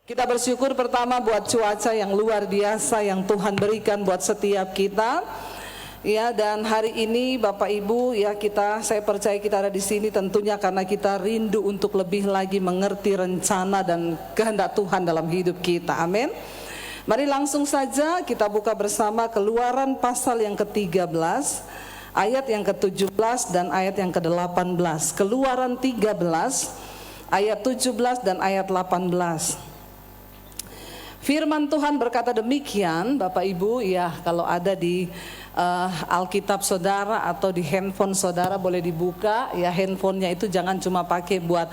Kita bersyukur pertama buat cuaca yang luar biasa yang Tuhan berikan buat setiap kita. Ya, dan hari ini Bapak Ibu ya saya percaya kita ada di sini tentunya karena kita rindu untuk lebih lagi mengerti rencana dan kehendak Tuhan dalam hidup kita. Amin. Mari langsung saja kita buka bersama Keluaran pasal yang ke-13, ayat yang ke-17 dan ayat yang ke-18. Keluaran 13 ayat 17 dan ayat 18. Firman Tuhan berkata demikian, Bapak Ibu ya, kalau ada di Alkitab saudara atau di handphone saudara boleh dibuka ya, handphonenya itu jangan cuma pakai buat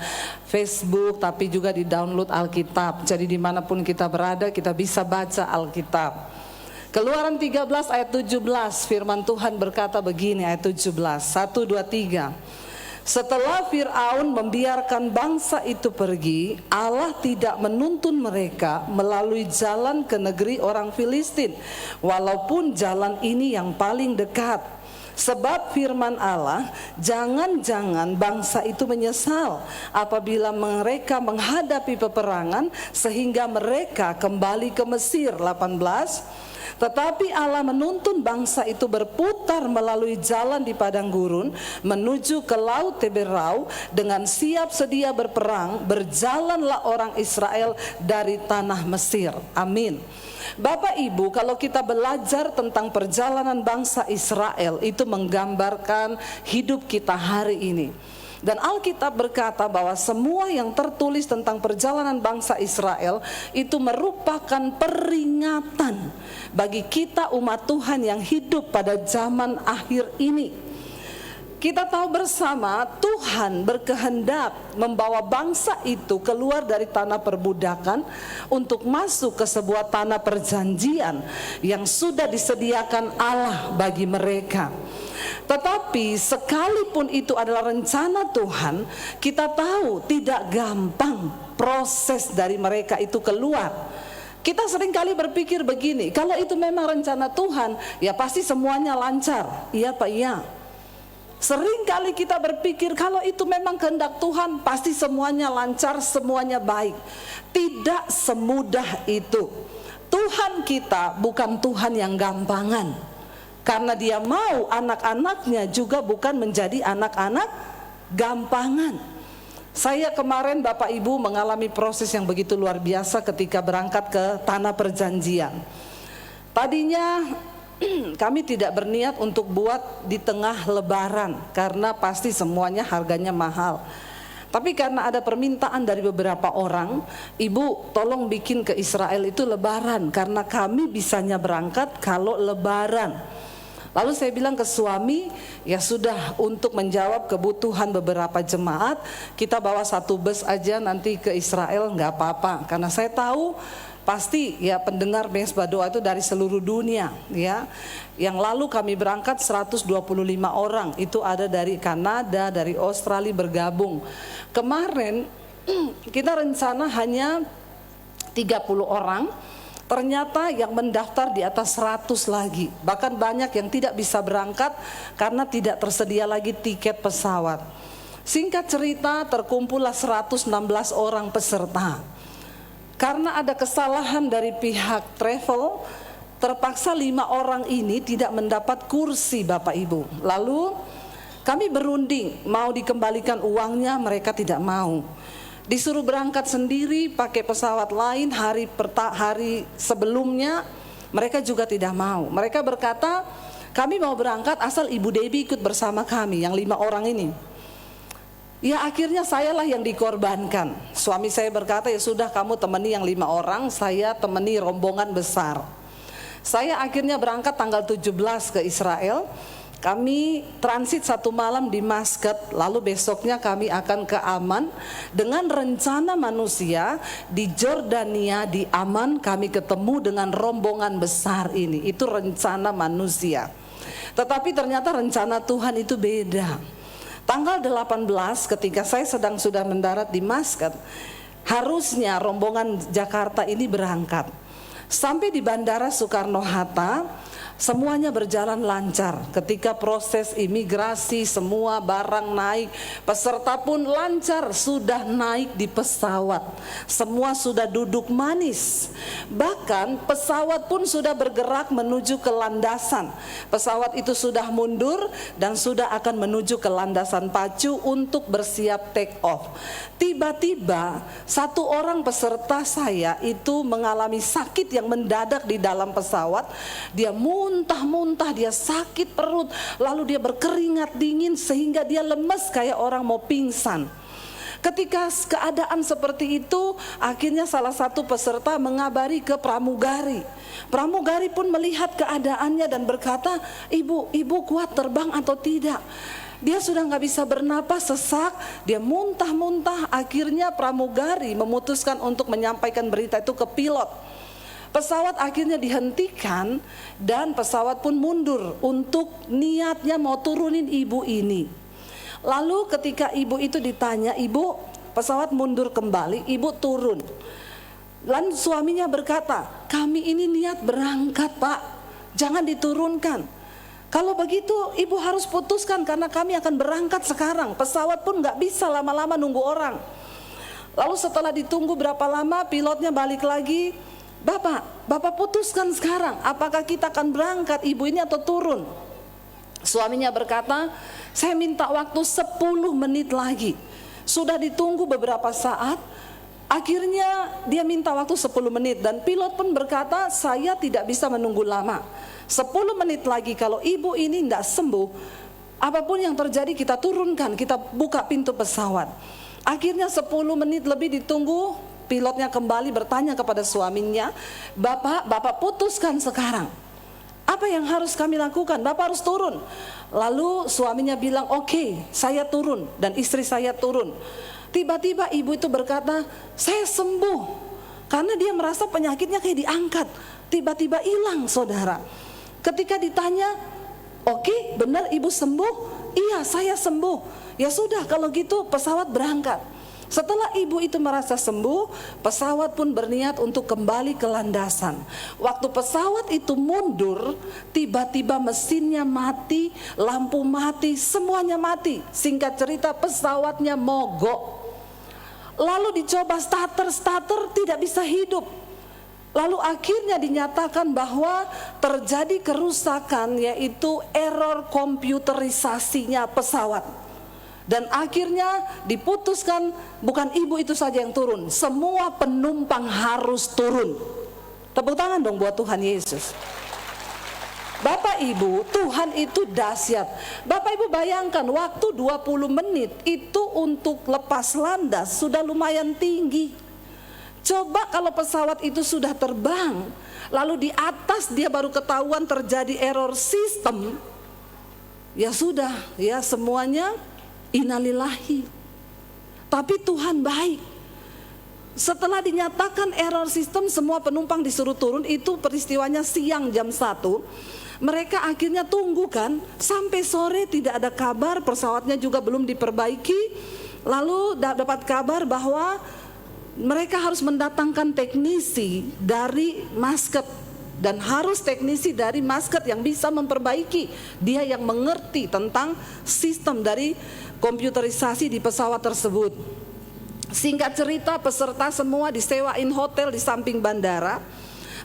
Facebook tapi juga di download Alkitab. Jadi dimanapun kita berada kita bisa baca Alkitab. Keluaran 13 ayat 17, firman Tuhan berkata begini, ayat 17, 1, 2, 3. Setelah Fir'aun membiarkan bangsa itu pergi, Allah tidak menuntun mereka melalui jalan ke negeri orang Filistin, walaupun jalan ini yang paling dekat. Sebab firman Allah, jangan-jangan bangsa itu menyesal apabila mereka menghadapi peperangan sehingga mereka kembali ke Mesir. 18. Tetapi Allah menuntun bangsa itu berputar melalui jalan di padang gurun menuju ke laut Teberau dengan siap sedia berperang. Berjalanlah orang Israel dari tanah Mesir. Amin. Bapak Ibu, kalau kita belajar tentang perjalanan bangsa Israel, itu menggambarkan hidup kita hari ini. Dan Alkitab berkata bahwa semua yang tertulis tentang perjalanan bangsa Israel itu merupakan peringatan bagi kita umat Tuhan yang hidup pada zaman akhir ini. Kita tahu bersama Tuhan berkehendak membawa bangsa itu keluar dari tanah perbudakan untuk masuk ke sebuah tanah perjanjian yang sudah disediakan Allah bagi mereka. Tetapi sekalipun itu adalah rencana Tuhan, kita tahu tidak gampang proses dari mereka itu keluar. Kita seringkali berpikir begini, kalau itu memang rencana Tuhan, ya pasti semuanya lancar. Iya Pak, iya. Seringkali kita berpikir kalau itu memang kehendak Tuhan, pasti semuanya lancar, semuanya baik. Tidak semudah itu. Tuhan kita bukan Tuhan yang gampangan. Karena dia mau anak-anaknya juga bukan menjadi anak-anak gampangan. Saya kemarin Bapak Ibu mengalami proses yang begitu luar biasa ketika berangkat ke tanah perjanjian. Tadinya kami tidak berniat untuk buat di tengah lebaran karena pasti semuanya harganya mahal. Tapi karena ada permintaan dari beberapa orang, Ibu tolong bikin ke Israel itu lebaran karena kami bisanya berangkat kalau lebaran. Lalu saya bilang ke suami, ya sudah, untuk menjawab kebutuhan beberapa jemaat, kita bawa satu bus aja nanti ke Israel, nggak apa-apa. Karena saya tahu pasti ya pendengar Mesbah Doa itu dari seluruh dunia ya. Yang lalu kami berangkat 125 orang, itu ada dari Kanada, dari Australia bergabung. Kemarin kita rencana hanya 30 orang. Ternyata yang mendaftar di atas 100 lagi. Bahkan banyak yang tidak bisa berangkat karena tidak tersedia lagi tiket pesawat. Singkat cerita, terkumpullah 116 orang peserta. Karena ada kesalahan dari pihak travel, terpaksa 5 orang ini tidak mendapat kursi Bapak Ibu. Lalu kami berunding, mau dikembalikan uangnya, mereka tidak mau. Disuruh berangkat sendiri pakai pesawat lain hari sebelumnya, mereka juga tidak mau. Mereka berkata, kami mau berangkat asal Ibu Debbie ikut bersama kami, yang 5 orang ini. Ya akhirnya sayalah yang dikorbankan. Suami saya berkata, ya sudah kamu temani yang 5 orang, saya temani rombongan besar. Saya akhirnya berangkat tanggal 17 ke Israel. Kami transit 1 malam di Maskat, lalu besoknya kami akan ke Aman. Dengan rencana manusia di Jordania, di Aman kami ketemu dengan rombongan besar ini. Itu rencana manusia. Tetapi ternyata rencana Tuhan itu beda. Tanggal 18 ketika saya sudah mendarat di Maskat, harusnya rombongan Jakarta ini berangkat. Sampai di Bandara Soekarno-Hatta, Semuanya berjalan lancar. Ketika proses imigrasi, semua barang naik, peserta pun lancar, sudah naik di pesawat. Semua sudah duduk manis. Bahkan pesawat pun sudah bergerak menuju ke landasan. Pesawat itu sudah mundur dan sudah akan menuju ke landasan pacu untuk bersiap take off. Tiba-tiba satu orang peserta saya itu mengalami sakit yang mendadak di dalam pesawat. Dia muntah-muntah, dia sakit perut, lalu dia berkeringat dingin sehingga dia lemes kayak orang mau pingsan. Ketika keadaan seperti itu, akhirnya salah satu peserta mengabari ke pramugari. Pramugari pun melihat keadaannya dan berkata, ibu kuat terbang atau tidak? Dia sudah nggak bisa bernapas, sesak, dia muntah-muntah. Akhirnya pramugari memutuskan untuk menyampaikan berita itu ke pilot. Pesawat akhirnya dihentikan dan pesawat pun mundur untuk niatnya mau turunin ibu ini. Lalu ketika ibu itu ditanya, ibu, pesawat mundur kembali, ibu turun. Lalu suaminya berkata, kami ini niat berangkat Pak, jangan diturunkan. Kalau begitu ibu harus putuskan karena kami akan berangkat sekarang. Pesawat pun nggak bisa lama-lama nunggu orang. Lalu setelah ditunggu berapa lama, pilotnya balik lagi. Bapak putuskan sekarang, apakah kita akan berangkat ibu ini atau turun? Suaminya berkata, saya minta waktu 10 menit lagi. Sudah ditunggu beberapa saat, akhirnya dia minta waktu 10 menit. Dan pilot pun berkata, saya tidak bisa menunggu lama. 10 menit lagi kalau ibu ini tidak sembuh, apapun yang terjadi kita turunkan, kita buka pintu pesawat. Akhirnya 10 menit lebih ditunggu, pilotnya kembali bertanya kepada suaminya, Bapak putuskan sekarang, apa yang harus kami lakukan? Bapak harus turun. Lalu suaminya bilang, oke, saya turun dan istri saya turun. Tiba-tiba ibu itu berkata, saya sembuh. Karena dia merasa penyakitnya kayak diangkat, tiba-tiba hilang saudara. Ketika ditanya, oke, benar ibu sembuh? Iya, saya sembuh. Ya sudah, kalau gitu pesawat berangkat. Setelah ibu itu merasa sembuh, pesawat pun berniat untuk kembali ke landasan. Waktu pesawat itu mundur, tiba-tiba mesinnya mati, lampu mati, semuanya mati. Singkat cerita, pesawatnya mogok. Lalu dicoba starter tidak bisa hidup. Lalu akhirnya dinyatakan bahwa terjadi kerusakan, yaitu error komputerisasinya pesawat. Dan akhirnya diputuskan bukan ibu itu saja yang turun, semua penumpang harus turun. Tepuk tangan dong buat Tuhan Yesus. Bapak Ibu, Tuhan itu dahsyat. Bapak Ibu bayangkan waktu 20 menit itu untuk lepas landas sudah lumayan tinggi. Coba kalau pesawat itu sudah terbang, lalu di atas dia baru ketahuan terjadi error sistem, ya sudah, ya semuanya innalillahi. Tapi Tuhan baik. Setelah dinyatakan error sistem, semua penumpang disuruh turun. Itu peristiwanya siang jam 1. Mereka akhirnya tunggu kan, sampai sore tidak ada kabar, pesawatnya juga belum diperbaiki. Lalu dapat kabar bahwa mereka harus mendatangkan teknisi dari Masket, dan harus teknisi dari Masket yang bisa memperbaiki. Dia yang mengerti tentang sistem dari komputerisasi di pesawat tersebut. Singkat cerita, peserta semua disewain hotel di samping bandara.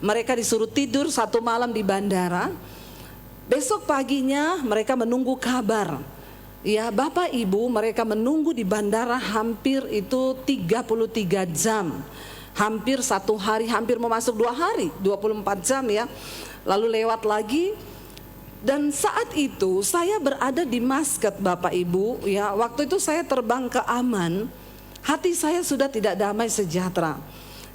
Mereka disuruh tidur 1 malam di bandara. Besok paginya mereka menunggu kabar. Ya Bapak Ibu, mereka menunggu di bandara hampir itu 33 jam. Hampir 1 hari, hampir mau masuk 2 hari, 24 jam ya. Lalu lewat lagi. Dan saat itu saya berada di Masket Bapak Ibu ya. Waktu itu saya terbang ke Aman. Hati saya sudah tidak damai sejahtera.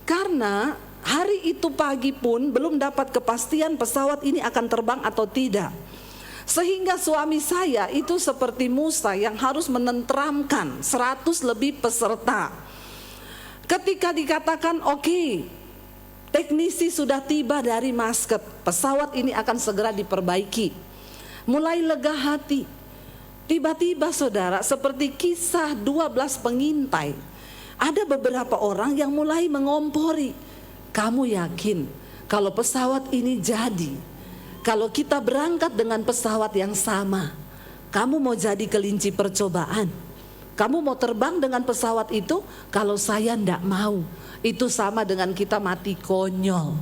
Karena hari itu pagi pun belum dapat kepastian pesawat ini akan terbang atau tidak. Sehingga suami saya itu seperti Musa yang harus menenteramkan 100 lebih peserta. Ketika dikatakan oke, teknisi sudah tiba dari Masket, pesawat ini akan segera diperbaiki. Mulai lega hati. Tiba-tiba saudara, seperti kisah 12 pengintai, ada beberapa orang yang mulai mengompori. Kamu yakin kalau pesawat ini jadi? kalau kita berangkat dengan pesawat yang sama, kamu mau jadi kelinci percobaan? Kamu mau terbang dengan pesawat itu? Kalau saya enggak mau. Itu sama dengan kita mati konyol.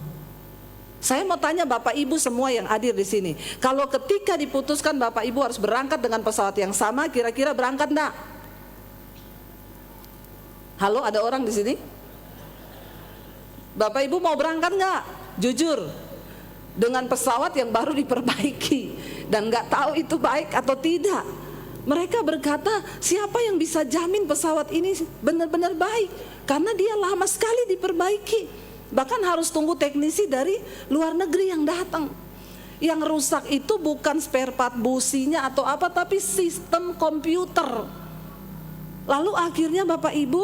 Saya mau tanya Bapak Ibu semua yang hadir di sini. Kalau ketika diputuskan Bapak Ibu harus berangkat dengan pesawat yang sama, kira-kira berangkat enggak? Halo, ada orang di sini? Bapak Ibu mau berangkat enggak? Jujur. Dengan pesawat yang baru diperbaiki dan nggak tahu itu baik atau tidak. Mereka berkata, siapa yang bisa jamin pesawat ini benar-benar baik? Karena dia lama sekali diperbaiki. Bahkan harus tunggu teknisi dari luar negeri yang datang. Yang rusak itu bukan spare part businya atau apa, tapi sistem komputer. Lalu akhirnya Bapak Ibu,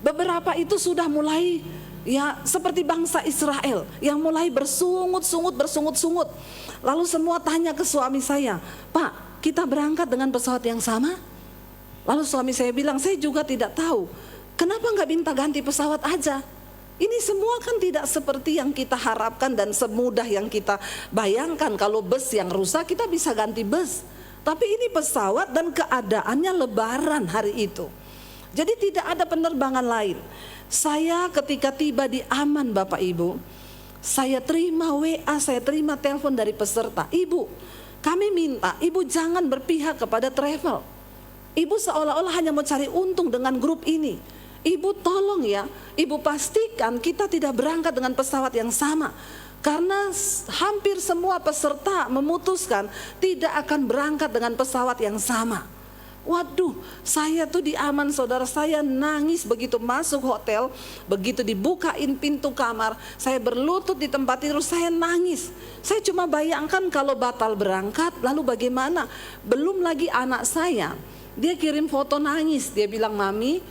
beberapa itu sudah mulai ya seperti bangsa Israel yang mulai bersungut-sungut. Lalu semua tanya ke suami saya, Pak, kita berangkat dengan pesawat yang sama? Lalu suami saya bilang, saya juga tidak tahu. Kenapa nggak minta ganti pesawat aja? Ini semua kan tidak seperti yang kita harapkan dan semudah yang kita bayangkan. Kalau bus yang rusak kita bisa ganti bus. Tapi ini pesawat dan keadaannya lebaran hari itu. Jadi tidak ada penerbangan lain. Saya ketika tiba di Aman Bapak Ibu, saya terima WA, saya terima telepon dari peserta. Ibu, kami minta ibu jangan berpihak kepada travel. Ibu seolah-olah hanya mau cari untung dengan grup ini. Ibu tolong ya, ibu pastikan kita tidak berangkat dengan pesawat yang sama. Karena hampir semua peserta memutuskan tidak akan berangkat dengan pesawat yang sama. Waduh, saya tuh di Aman, saudara, saya nangis begitu masuk hotel, begitu dibukain pintu kamar, saya berlutut di tempat tidur, saya nangis. Saya cuma bayangkan kalau batal berangkat, lalu bagaimana? Belum lagi anak saya, dia kirim foto nangis, dia bilang, Mami,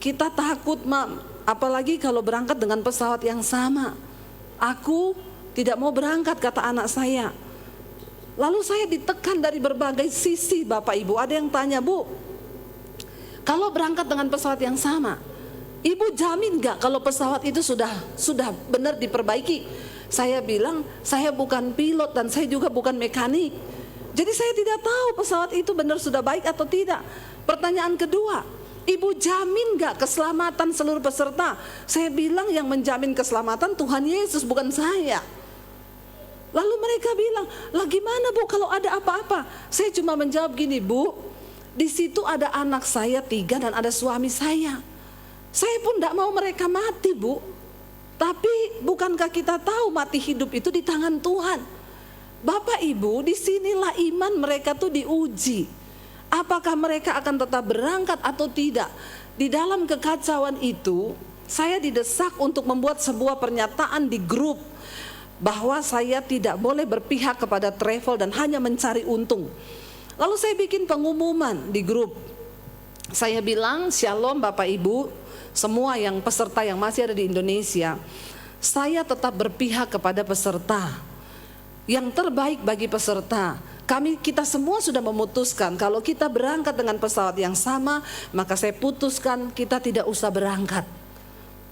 kita takut, Mam, apalagi kalau berangkat dengan pesawat yang sama. Aku tidak mau berangkat, kata anak saya. Lalu saya ditekan dari berbagai sisi Bapak Ibu. Ada yang tanya, Bu, kalau berangkat dengan pesawat yang sama, Ibu jamin gak kalau pesawat itu sudah benar diperbaiki? Saya bilang, saya bukan pilot dan saya juga bukan mekanik. Jadi saya tidak tahu pesawat itu benar sudah baik atau tidak. Pertanyaan kedua, Ibu jamin gak keselamatan seluruh peserta? Saya bilang yang menjamin keselamatan Tuhan Yesus, bukan saya. Lalu mereka bilang, lah gimana Bu kalau ada apa-apa? Saya cuma menjawab gini, Bu, di situ ada anak saya 3 dan ada suami saya. Saya pun tidak mau mereka mati, Bu. Tapi bukankah kita tahu mati hidup itu di tangan Tuhan? Bapak Ibu, disinilah iman mereka tuh diuji. Apakah mereka akan tetap berangkat atau tidak? Di dalam kekacauan itu, saya didesak untuk membuat sebuah pernyataan di grup bahwa saya tidak boleh berpihak kepada travel dan hanya mencari untung. Lalu saya bikin pengumuman di grup. Saya bilang, Shalom Bapak Ibu, semua yang peserta yang masih ada di Indonesia, saya tetap berpihak kepada peserta. Yang terbaik bagi peserta. Kita semua sudah memutuskan kalau kita berangkat dengan pesawat yang sama, maka saya putuskan kita tidak usah berangkat.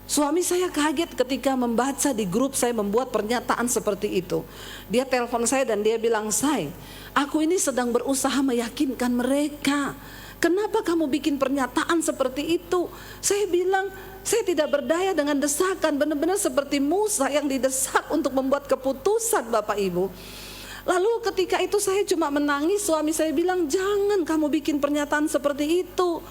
Suami saya kaget ketika membaca di grup saya membuat pernyataan seperti itu. Dia telepon saya dan dia bilang, Say, aku ini sedang berusaha meyakinkan mereka. Kenapa kamu bikin pernyataan seperti itu? Saya bilang, saya tidak berdaya dengan desakan. Benar-benar seperti Musa yang didesak untuk membuat keputusan Bapak Ibu. Lalu ketika itu saya cuma menangis. Suami saya bilang, jangan kamu bikin pernyataan seperti itu.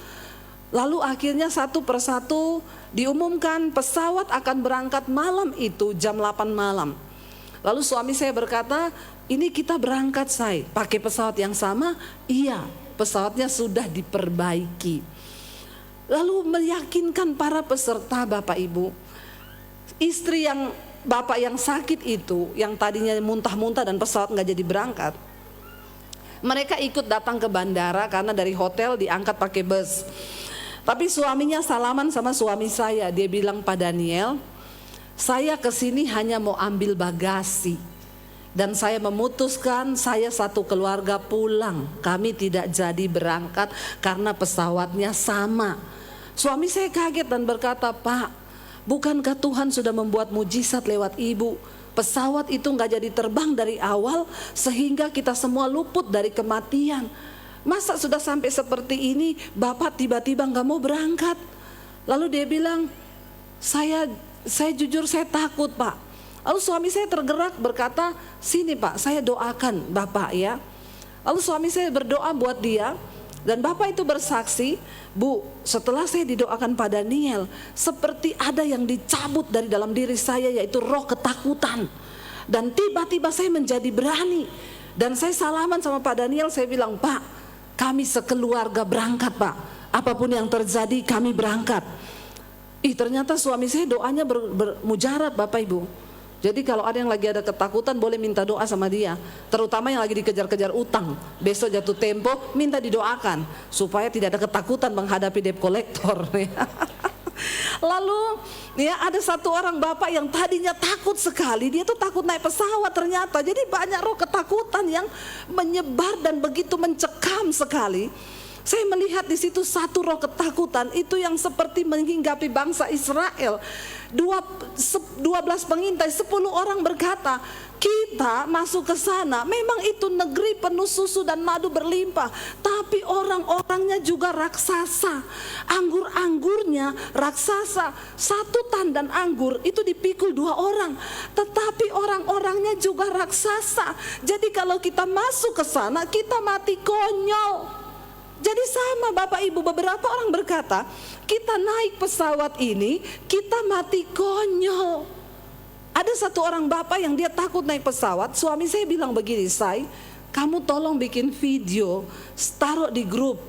Lalu akhirnya satu persatu diumumkan pesawat akan berangkat malam itu jam 8 malam. Lalu suami saya berkata, ini kita berangkat Say, pakai pesawat yang sama? Iya, pesawatnya sudah diperbaiki. Lalu meyakinkan para peserta Bapak Ibu. Istri yang bapak yang sakit itu, yang tadinya muntah-muntah dan pesawat gak jadi berangkat, mereka ikut datang ke bandara karena dari hotel diangkat pakai bus. Tapi suaminya salaman sama suami saya. Dia bilang, Pak Daniel, saya kesini hanya mau ambil bagasi. Dan saya memutuskan saya satu keluarga pulang. Kami tidak jadi berangkat karena pesawatnya sama. Suami saya kaget dan berkata, Pak, Bukankah Tuhan sudah membuat mujizat lewat ibu? Pesawat itu nggak jadi terbang dari awal sehingga kita semua luput dari kematian. Masa sudah sampai seperti ini, Bapak tiba-tiba nggak mau berangkat? Lalu dia bilang, saya jujur saya takut Pak. Lalu suami saya tergerak berkata, sini Pak, saya doakan Bapak ya. Lalu suami saya berdoa buat dia. Dan Bapak itu bersaksi, Bu, setelah saya didoakan Pak Daniel, seperti ada yang dicabut dari dalam diri saya, yaitu roh ketakutan. Dan tiba-tiba saya menjadi berani. Dan saya salaman sama Pak Daniel, saya bilang, Pak, kami sekeluarga berangkat Pak. Apapun yang terjadi kami berangkat. Ternyata suami saya doanya bermujarab Bapak Ibu. Jadi kalau ada yang lagi ada ketakutan boleh minta doa sama dia. Terutama yang lagi dikejar-kejar utang. Besok jatuh tempo minta didoakan. Supaya tidak ada ketakutan menghadapi debt collector. Lalu ya ada satu orang bapak yang tadinya takut sekali. Dia tuh takut naik pesawat ternyata. Jadi banyak roh ketakutan yang menyebar dan begitu mencekam sekali. Saya melihat di situ satu roh ketakutan itu yang seperti menghinggapi bangsa Israel. 12 pengintai, 10 orang berkata, kita masuk ke sana, memang itu negeri penuh susu dan madu berlimpah, tapi orang-orangnya juga raksasa. Anggur-anggurnya raksasa. 1 tandan anggur itu dipikul 2 orang, tetapi orang-orangnya juga raksasa. Jadi kalau kita masuk ke sana, kita mati konyol. Jadi sama Bapak Ibu, beberapa orang berkata, kita naik pesawat ini, kita mati konyol. Ada satu orang bapak yang dia takut naik pesawat. Suami saya bilang begini, Say, kamu tolong bikin video, taruh di grup,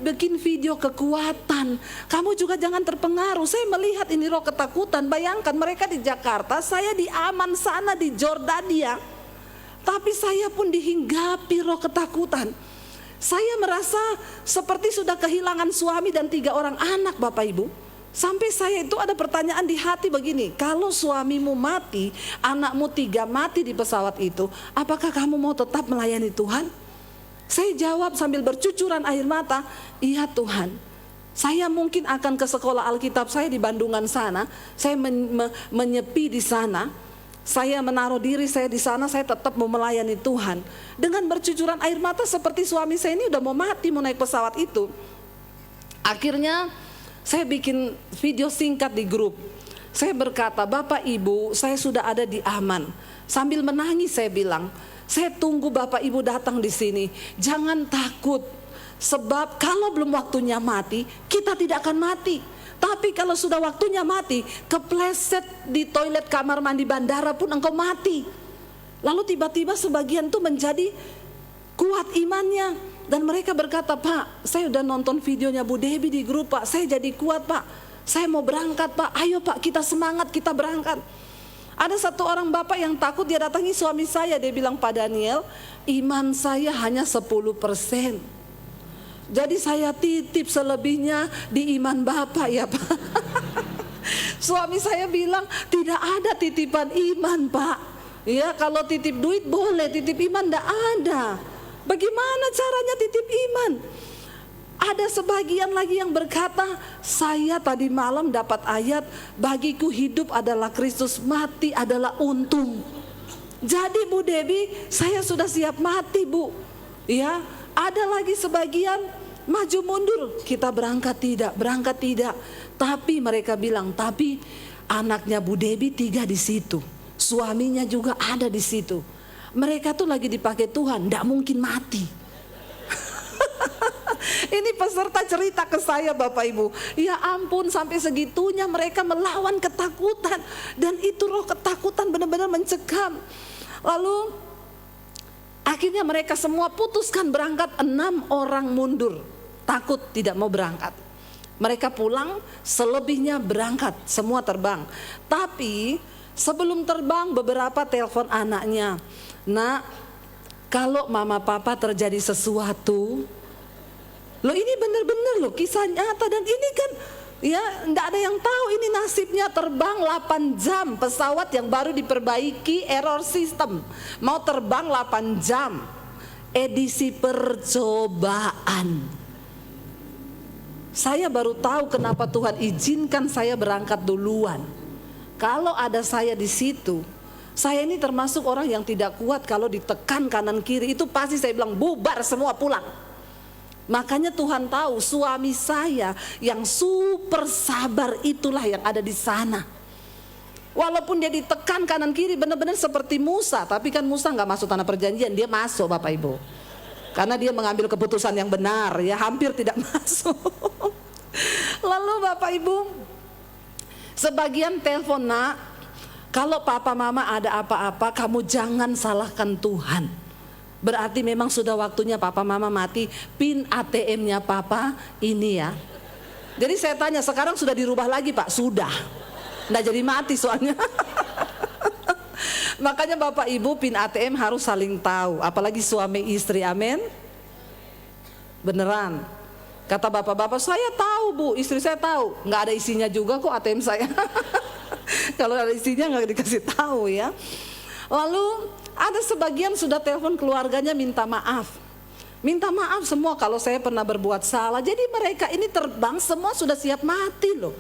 bikin video kekuatan. Kamu juga jangan terpengaruh. Saya melihat ini roh ketakutan. Bayangkan mereka di Jakarta, saya di Aman sana di Jordania. Tapi saya pun dihinggapi roh ketakutan. Saya merasa seperti sudah kehilangan suami dan 3 orang anak Bapak Ibu. Sampai saya itu ada pertanyaan di hati begini, kalau suamimu mati, anakmu 3 mati di pesawat itu, apakah kamu mau tetap melayani Tuhan? Saya jawab sambil bercucuran air mata, iya Tuhan. Saya mungkin akan ke sekolah Alkitab saya di Bandungan sana, saya menyepi di sana. Saya menaruh diri saya di sana, saya tetap mau melayani Tuhan. Dengan bercucuran air mata seperti suami saya ini udah mau mati, mau naik pesawat itu. Akhirnya saya bikin video singkat di grup. Saya berkata, Bapak Ibu, saya sudah ada di Aman. Sambil menangis saya bilang, saya tunggu Bapak Ibu datang di sini. Jangan takut, sebab kalau belum waktunya mati, kita tidak akan mati. Tapi kalau sudah waktunya mati, kepleset di toilet kamar mandi bandara pun engkau mati. Lalu tiba-tiba sebagian tuh menjadi kuat imannya. Dan mereka berkata, Pak, saya udah nonton videonya Bu Debbie di grup Pak, saya jadi kuat Pak. Saya mau berangkat Pak, ayo Pak kita semangat, kita berangkat. Ada satu orang bapak yang takut, dia datangi suami saya, dia bilang, Pak Daniel, iman saya hanya 10%. Jadi saya titip selebihnya di iman Bapak ya Pak. Suami saya bilang tidak ada titipan iman Pak. Ya kalau titip duit boleh, titip iman tidak ada. Bagaimana caranya titip iman? Ada sebagian lagi yang berkata, saya tadi malam dapat ayat, bagiku hidup adalah Kristus, mati adalah untung. Jadi Bu Debbie, saya sudah siap mati Bu. Ya, ada lagi sebagian maju mundur, kita berangkat tidak. Tapi mereka bilang, tapi anaknya Bu Debbie 3 di situ, suaminya juga ada di situ. Mereka tuh lagi dipakai Tuhan, tidak mungkin mati. Ini peserta cerita ke saya Bapak Ibu. Ya ampun, sampai segitunya mereka melawan ketakutan. Dan itu roh ketakutan benar-benar mencekam. Lalu akhirnya mereka semua putuskan berangkat, 6 orang mundur. Takut tidak mau berangkat. Mereka pulang, selebihnya berangkat, semua terbang. Tapi sebelum terbang beberapa telepon anaknya. Nak, kalau mama papa terjadi sesuatu, loh ini benar-benar loh kisah nyata, dan ini kan ya enggak ada yang tahu ini nasibnya. Terbang 8 jam, pesawat yang baru diperbaiki error system, mau terbang 8 jam, edisi percobaan. Saya baru tahu kenapa Tuhan izinkan saya berangkat duluan. Kalau ada saya di situ, saya ini termasuk orang yang tidak kuat kalau ditekan kanan kiri. Itu pasti saya bilang bubar semua pulang. Makanya Tuhan tahu suami saya yang super sabar itulah yang ada di sana. Walaupun dia ditekan kanan kiri benar-benar seperti Musa. Tapi kan Musa gak masuk tanah perjanjian, dia masuk Bapak Ibu. Karena dia mengambil keputusan yang benar, ya hampir tidak masuk. Lalu Bapak Ibu, sebagian telepon, nak, kalau papa mama ada apa-apa kamu jangan salahkan Tuhan. Berarti memang sudah waktunya papa mama mati, pin ATM-nya papa ini ya. Jadi saya tanya, sekarang sudah dirubah lagi Pak? Sudah. Nggak jadi mati soalnya. Makanya Bapak Ibu pin ATM harus saling tahu, apalagi suami istri, amin. Beneran. Kata bapak-bapak, saya tahu Bu, istri saya tahu. Nggak ada isinya juga kok ATM saya. Kalau ada isinya nggak dikasih tahu ya. Lalu ada sebagian sudah telepon keluarganya minta maaf. Minta maaf semua kalau saya pernah berbuat salah. Jadi mereka ini terbang semua sudah siap mati loh.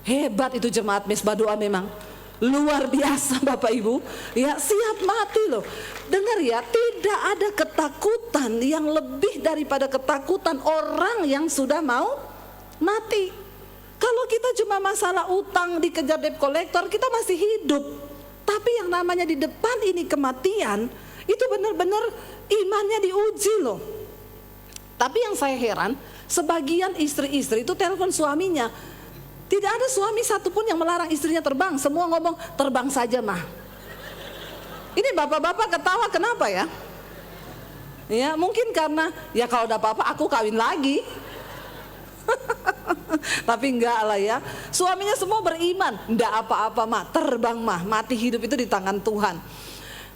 Hebat itu jemaat Mesbah Doa memang. Luar biasa Bapak Ibu, ya siap mati loh. Dengar ya, tidak ada ketakutan yang lebih daripada ketakutan orang yang sudah mau mati. Kalau kita cuma masalah utang dikejar debt collector, kita masih hidup. Tapi yang namanya di depan ini kematian, itu benar-benar imannya diuji loh. Tapi yang saya heran, sebagian istri-istri itu telepon suaminya. Tidak ada suami satupun yang melarang istrinya terbang. Semua ngomong terbang saja mah. Ini bapak-bapak ketawa kenapa ya? Ya mungkin karena ya kalau ada apa-apa aku kawin lagi. Tapi enggak lah ya. Suaminya semua beriman. Enggak apa-apa mah, terbang mah. Mati hidup itu di tangan Tuhan.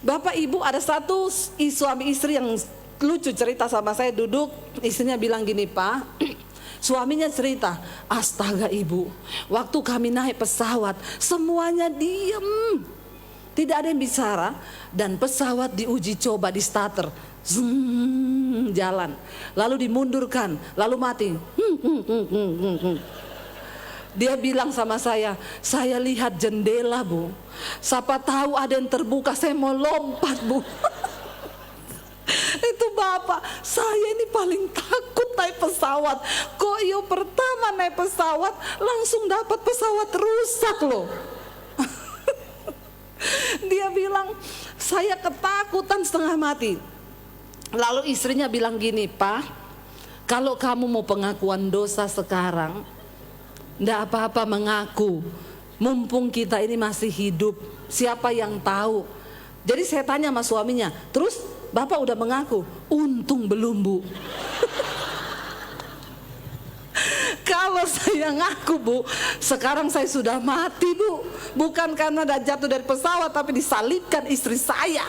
Bapak Ibu, ada satu suami istri yang lucu cerita sama saya, duduk. Istrinya bilang gini, Pak. Suaminya cerita, astaga Ibu, waktu kami naik pesawat semuanya diam, tidak ada yang bicara, dan pesawat diuji coba di starter, jalan, lalu dimundurkan, lalu mati. Dia bilang sama saya lihat jendela Bu, siapa tahu ada yang terbuka, saya mau lompat Bu. Itu Bapak, saya ini paling takut naik pesawat. Kok yo pertama naik pesawat langsung dapat pesawat rusak loh. Dia bilang saya ketakutan setengah mati. Lalu istrinya bilang gini, Pak, kalau kamu mau pengakuan dosa sekarang, ndak apa-apa mengaku. Mumpung kita ini masih hidup, siapa yang tahu. Jadi saya tanya sama suaminya, terus Bapak udah mengaku? Untung belum Bu. Kalau saya ngaku Bu, sekarang saya sudah mati Bu. Bukan karena dah jatuh dari pesawat, tapi disalibkan istri saya.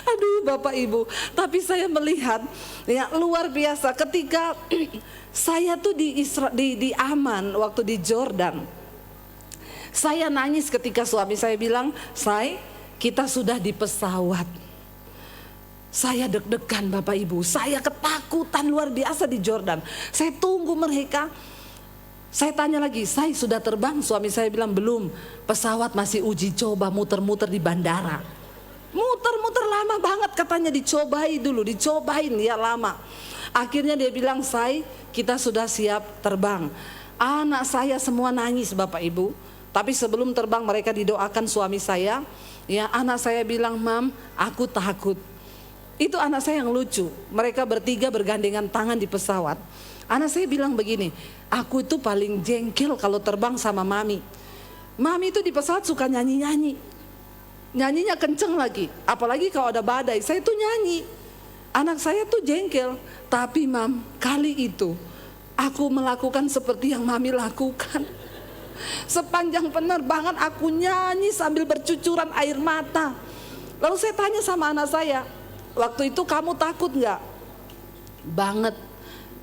Aduh Bapak Ibu, tapi saya melihat ya luar biasa ketika saya tuh di Aman waktu di Jordan. Saya nangis ketika suami saya bilang, kita sudah di pesawat. Saya deg-degan Bapak Ibu, saya ketakutan luar biasa di Jordan. Saya tunggu mereka. Saya tanya lagi, saya sudah terbang? Suami saya bilang belum, pesawat masih uji coba, muter-muter di bandara. Muter-muter lama banget katanya, dicobain dulu, dicobain ya lama. Akhirnya dia bilang, kita sudah siap terbang. Anak saya semua nangis Bapak Ibu. Tapi sebelum terbang mereka didoakan suami saya. Ya, anak saya bilang, Mam, aku takut. Itu anak saya yang lucu. Mereka bertiga bergandengan tangan di pesawat. Anak saya bilang begini, aku itu paling jengkel kalau terbang sama Mami. Mami itu di pesawat suka nyanyi-nyanyi. Nyanyinya kenceng lagi. Apalagi kalau ada badai, saya tuh nyanyi. Anak saya tuh jengkel. Tapi Mam, kali itu aku melakukan seperti yang Mami lakukan. Sepanjang penerbangan aku nyanyi sambil bercucuran air mata. Lalu saya tanya sama anak saya, waktu itu kamu takut gak? Banget.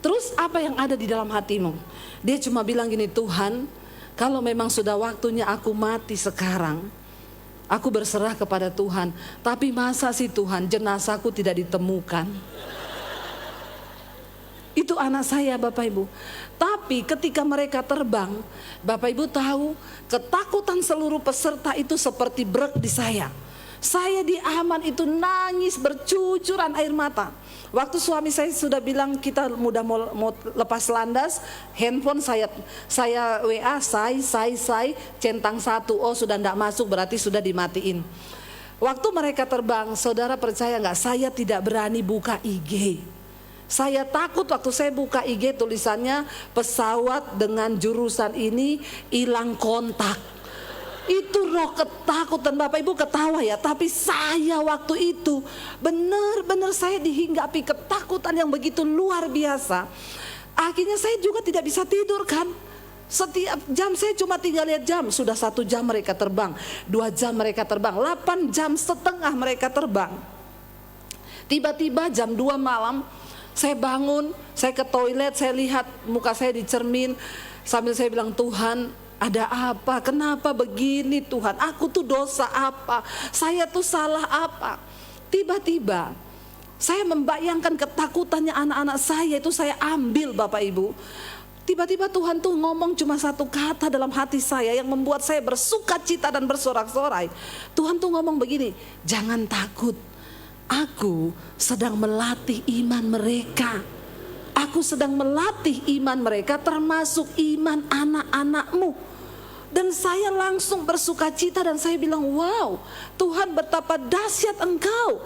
Terus apa yang ada di dalam hatimu? Dia cuma bilang gini, Tuhan, kalau memang sudah waktunya aku mati sekarang, aku berserah kepada Tuhan. Tapi masa sih Tuhan jenazahku tidak ditemukan? Itu anak saya Bapak Ibu. Tapi ketika mereka terbang, Bapak Ibu tahu ketakutan seluruh peserta itu seperti brek di saya. Saya di Aman itu nangis bercucuran air mata. Waktu suami saya sudah bilang kita mudah mau lepas landas, handphone saya WA, say, centang 1, oh sudah tidak masuk berarti sudah dimatiin. Waktu mereka terbang, saudara percaya nggak? Saya tidak berani buka IG. Saya takut waktu saya buka IG tulisannya pesawat dengan jurusan ini hilang kontak. Itu roh ketakutan. Bapak Ibu ketawa ya, tapi saya waktu itu benar-benar saya dihinggapi ketakutan yang begitu luar biasa. Akhirnya saya juga tidak bisa tidur kan. Setiap jam saya cuma tinggal lihat jam. Sudah 1 jam mereka terbang, 2 jam mereka terbang, 8 jam setengah mereka terbang. Tiba-tiba jam 2 malam saya bangun, saya ke toilet, saya lihat muka saya di cermin. Sambil saya bilang, Tuhan ada apa? Kenapa begini Tuhan? Aku tuh dosa apa? Saya tuh salah apa? Tiba-tiba saya membayangkan ketakutannya anak-anak saya itu saya ambil Bapak Ibu. Tiba-tiba Tuhan tuh ngomong cuma 1 kata dalam hati saya yang membuat saya bersuka cita dan bersorak-sorai. Tuhan tuh ngomong begini, jangan takut. Aku sedang melatih iman mereka. Aku sedang melatih iman mereka termasuk iman anak-anakmu. Dan saya langsung bersuka cita dan saya bilang, wow, Tuhan betapa dahsyat Engkau.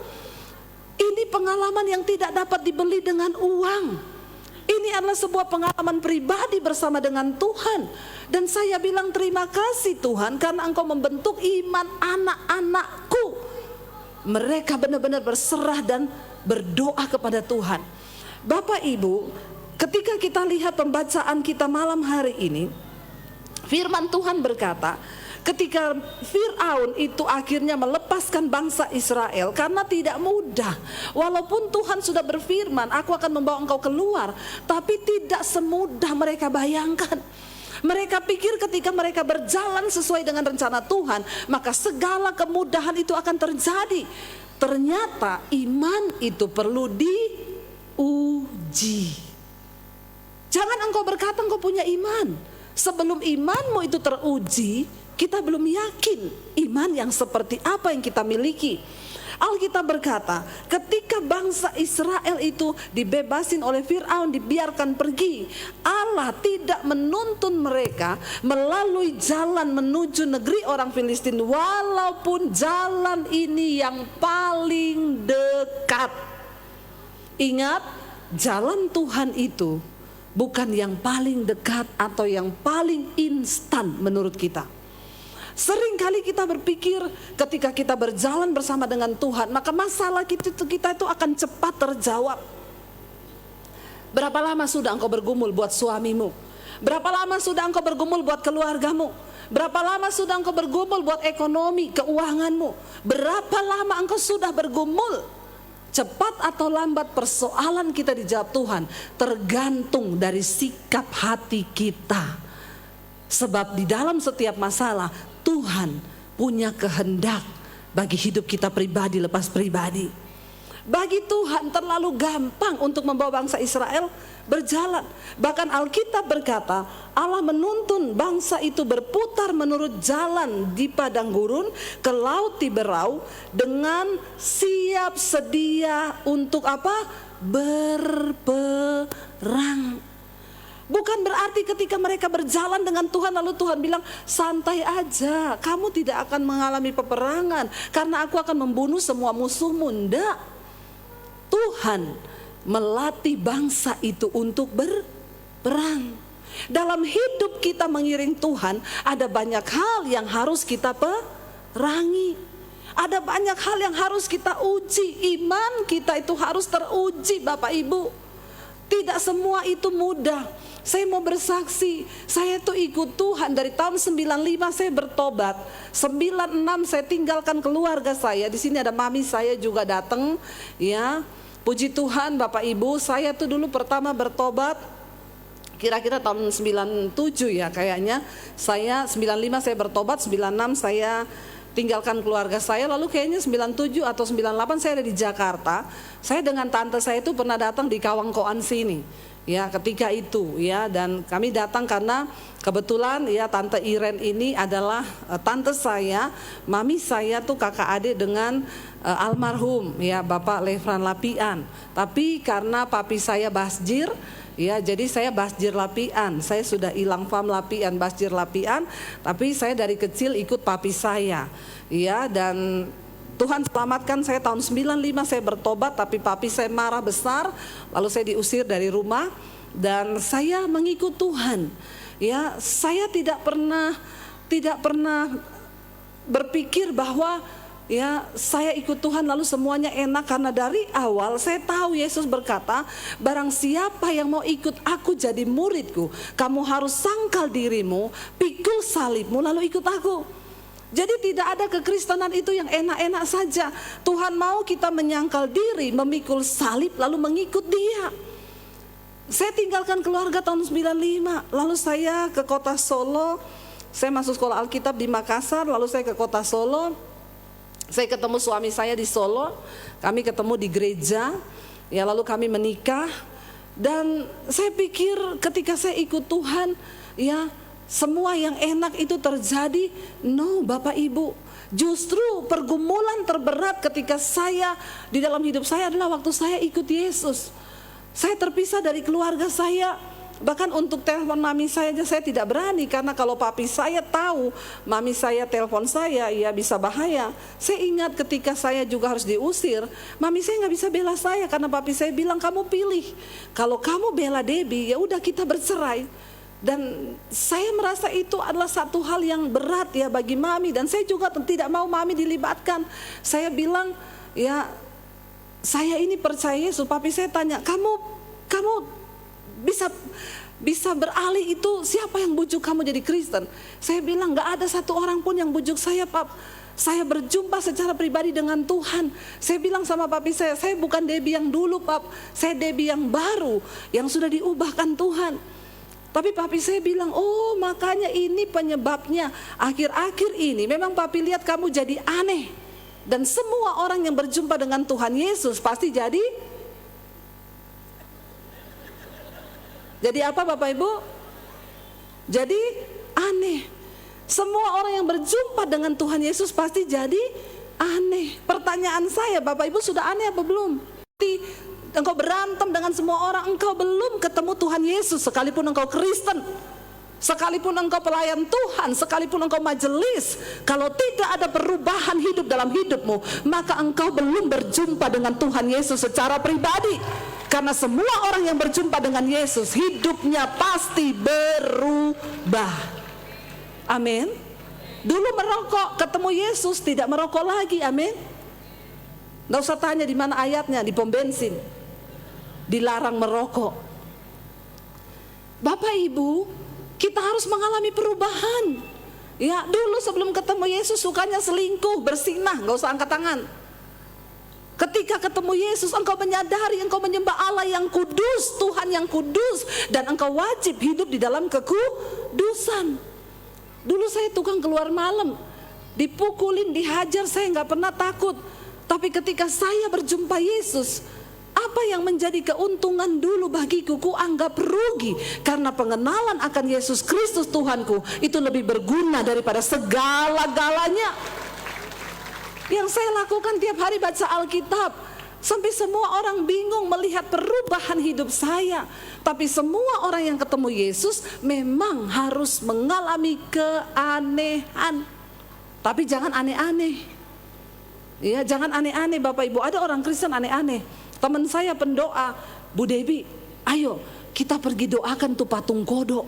Ini pengalaman yang tidak dapat dibeli dengan uang. Ini adalah sebuah pengalaman pribadi bersama dengan Tuhan. Dan saya bilang terima kasih Tuhan karena Engkau membentuk iman anak-anakku. Mereka benar-benar berserah dan berdoa kepada Tuhan. Bapak Ibu, ketika kita lihat pembacaan kita malam hari ini, firman Tuhan berkata, ketika Fir'aun itu akhirnya melepaskan bangsa Israel karena tidak mudah. Walaupun Tuhan sudah berfirman, aku akan membawa engkau keluar, tapi tidak semudah mereka bayangkan. Mereka pikir ketika mereka berjalan sesuai dengan rencana Tuhan, maka segala kemudahan itu akan terjadi. Ternyata iman itu perlu diuji. Jangan engkau berkata engkau punya iman. Sebelum imanmu itu teruji, kita belum yakin iman yang seperti apa yang kita miliki. Alkitab berkata, ketika bangsa Israel itu dibebasin oleh Fir'aun, dibiarkan pergi, Allah tidak menuntun mereka melalui jalan menuju negeri orang Filistin, walaupun jalan ini yang paling dekat. Ingat, jalan Tuhan itu bukan yang paling dekat atau yang paling instan menurut kita. Sering kali kita berpikir ketika kita berjalan bersama dengan Tuhan, maka masalah kita itu akan cepat terjawab. Berapa lama sudah engkau bergumul buat suamimu? Berapa lama sudah engkau bergumul buat keluargamu? Berapa lama sudah engkau bergumul buat ekonomi, keuanganmu? Berapa lama engkau sudah bergumul? Cepat atau lambat persoalan kita dijawab Tuhan, tergantung dari sikap hati kita. Sebab di dalam setiap masalah Tuhan punya kehendak bagi hidup kita pribadi lepas pribadi. Bagi Tuhan terlalu gampang untuk membawa bangsa Israel berjalan. Bahkan Alkitab berkata Allah menuntun bangsa itu berputar menurut jalan di padang gurun ke laut Tiberau dengan siap sedia untuk apa? Berperang. Bukan berarti ketika mereka berjalan dengan Tuhan lalu Tuhan bilang santai aja, kamu tidak akan mengalami peperangan karena aku akan membunuh semua musuhmu. Enggak. Tuhan melatih bangsa itu untuk berperang. Dalam hidup kita mengiring Tuhan ada banyak hal yang harus kita perangi. Ada banyak hal yang harus kita uji. Iman kita itu harus teruji Bapak Ibu. Tidak semua itu mudah. Saya mau bersaksi, saya tuh ikut Tuhan dari tahun 95 saya bertobat. 96 saya tinggalkan keluarga saya. Di sini ada mami saya juga datang, ya. Puji Tuhan Bapak Ibu, saya tuh dulu pertama bertobat kira-kira tahun 97 ya kayaknya. Saya 95 saya bertobat, 96 saya tinggalkan keluarga saya, lalu kayaknya 97 atau 98 saya ada di Jakarta. Saya dengan tante saya itu pernah datang di Kawangkoan sini. ya ketika itu ya. Dan kami datang karena kebetulan ya Tante Iren ini adalah tante saya, mami saya tuh kakak adik dengan almarhum ya Bapak Lefran Lapian. Tapi karena papi saya Basjir ya, jadi saya Basjir Lapian. Saya sudah hilang fam Lapian, Basjir Lapian, tapi saya dari kecil ikut papi saya ya. Dan Tuhan selamatkan saya tahun 95, saya bertobat, tapi papi saya marah besar, lalu saya diusir dari rumah dan saya mengikut Tuhan. Ya, saya tidak pernah berpikir bahwa ya saya ikut Tuhan lalu semuanya enak, karena dari awal saya tahu Yesus berkata, barang siapa yang mau ikut aku jadi muridku, kamu harus sangkal dirimu, pikul salibmu lalu ikut aku. Jadi tidak ada kekristenan itu yang enak-enak saja. Tuhan mau kita menyangkal diri, memikul salib lalu mengikut Dia. Saya tinggalkan keluarga tahun 95, lalu saya ke kota Solo. Saya masuk sekolah Alkitab di Makassar, lalu saya ke kota Solo. Saya ketemu suami saya di Solo, kami ketemu di gereja, ya lalu kami menikah. Dan saya pikir ketika saya ikut Tuhan, ya semua yang enak itu terjadi. No, Bapak Ibu, justru pergumulan terberat ketika saya di dalam hidup saya adalah waktu saya ikut Yesus. Saya terpisah dari keluarga saya. Bahkan untuk telepon mami saya aja saya tidak berani, karena kalau papi saya tahu mami saya telepon saya, ya bisa bahaya. Saya ingat ketika saya juga harus diusir, mami saya nggak bisa bela saya karena papi saya bilang, kamu pilih. Kalau kamu bela Debbie, ya udah kita bercerai. Dan saya merasa itu adalah satu hal yang berat ya bagi mami, dan saya juga tidak mau mami dilibatkan. Saya bilang, ya saya ini percaya Yesus. Papi saya tanya, kamu bisa beralih itu siapa yang bujuk kamu jadi Kristen? Saya bilang nggak ada satu orang pun yang bujuk saya, Pap. Saya berjumpa secara pribadi dengan Tuhan. Saya bilang sama papi saya bukan Debbie yang dulu, Pap. Saya Debbie yang baru, yang sudah diubahkan Tuhan. Tapi papi saya bilang, oh makanya ini penyebabnya. Akhir-akhir ini memang papi lihat kamu jadi aneh. Dan semua orang yang berjumpa dengan Tuhan Yesus pasti jadi apa Bapak Ibu? Jadi aneh. Semua orang yang berjumpa dengan Tuhan Yesus pasti jadi aneh. Pertanyaan saya, Bapak Ibu sudah aneh apa belum? Engkau berantem dengan semua orang, engkau belum ketemu Tuhan Yesus. Sekalipun engkau Kristen, sekalipun engkau pelayan Tuhan, sekalipun engkau majelis, kalau tidak ada perubahan hidup dalam hidupmu, maka engkau belum berjumpa dengan Tuhan Yesus secara pribadi. Karena semua orang yang berjumpa dengan Yesus, hidupnya pasti berubah. Amin. Dulu merokok, ketemu Yesus tidak merokok lagi. Amin. Nggak usah tanya di mana ayatnya, di pom bensin dilarang merokok. Bapak Ibu, kita harus mengalami perubahan. Ya, dulu sebelum ketemu Yesus sukanya selingkuh, bersinah, nggak usah angkat tangan. Ketika ketemu Yesus, engkau menyadari engkau menyembah Allah yang kudus, Tuhan yang kudus, dan engkau wajib hidup di dalam kekudusan. Dulu saya tukang keluar malam, dipukulin, dihajar, saya nggak pernah takut. Tapi ketika saya berjumpa Yesus, apa yang menjadi keuntungan dulu bagiku, ku anggap rugi. Karena pengenalan akan Yesus Kristus Tuhanku itu lebih berguna daripada segala-galanya. Yang saya lakukan tiap hari baca Alkitab, sampai semua orang bingung melihat perubahan hidup saya. Tapi semua orang yang ketemu Yesus memang harus mengalami keanehan. Tapi jangan aneh-aneh. Ya, jangan aneh-aneh Bapak Ibu. Ada orang Kristen aneh-aneh. Teman saya pendoa, Bu Debbie, ayo kita pergi doakan tuh patung kodok.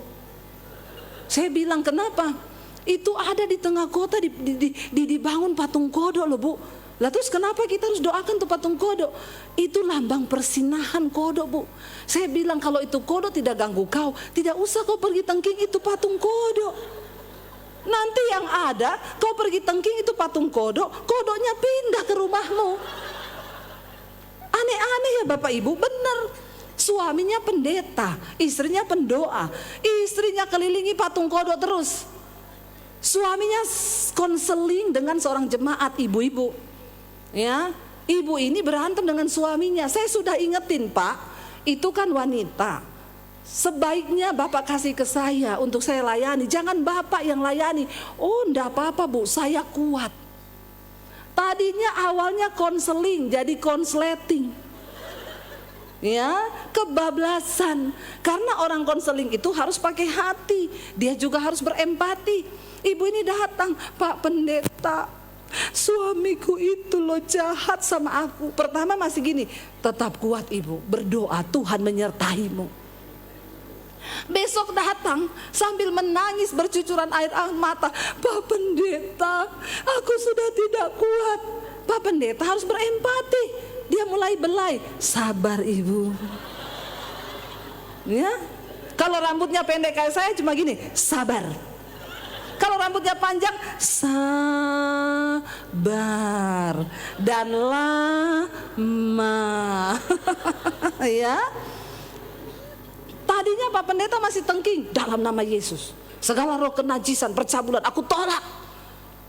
Saya bilang, kenapa? Itu ada di tengah kota, dibangun patung kodok loh Bu. Lah terus kenapa kita harus doakan tuh patung kodok? Itu lambang persinahan kodok Bu. Saya bilang, kalau itu kodok tidak ganggu kau, tidak usah kau pergi tengking itu patung kodok. Nanti yang ada, kau pergi tengking itu patung kodok, kodoknya pindah ke rumahmu. Aneh-aneh ya Bapak Ibu, benar. Suaminya pendeta, istrinya pendoa, istrinya kelilingi patung kodok terus. Suaminya konseling dengan seorang jemaat ibu-ibu. Ya, ibu ini berantem dengan suaminya. Saya sudah ingetin, Pak, itu kan wanita. sebaiknya Bapak kasih ke saya untuk saya layani, jangan Bapak yang layani. Oh enggak apa-apa Bu, saya kuat. Tadinya awalnya konseling jadi konsleting, ya, kebablasan. Karena orang konseling itu harus pakai hati, dia juga harus berempati. Ibu ini datang, Pak Pendeta, suamiku itu loh jahat sama aku. Pertama masih gini, tetap kuat Ibu, berdoa Tuhan menyertaimu. Besok datang sambil menangis bercucuran air mata, Pak Pendeta, aku sudah tidak kuat. Pak Pendeta harus berempati. Dia mulai belai, sabar Ibu. Ya, kalau rambutnya pendek kayak saya cuma gini, sabar. Kalau rambutnya panjang, sabar dan lama. Ya. Tadinya Pak Pendeta masih tengking, dalam nama Yesus segala roh kenajisan, percabulan aku tolak.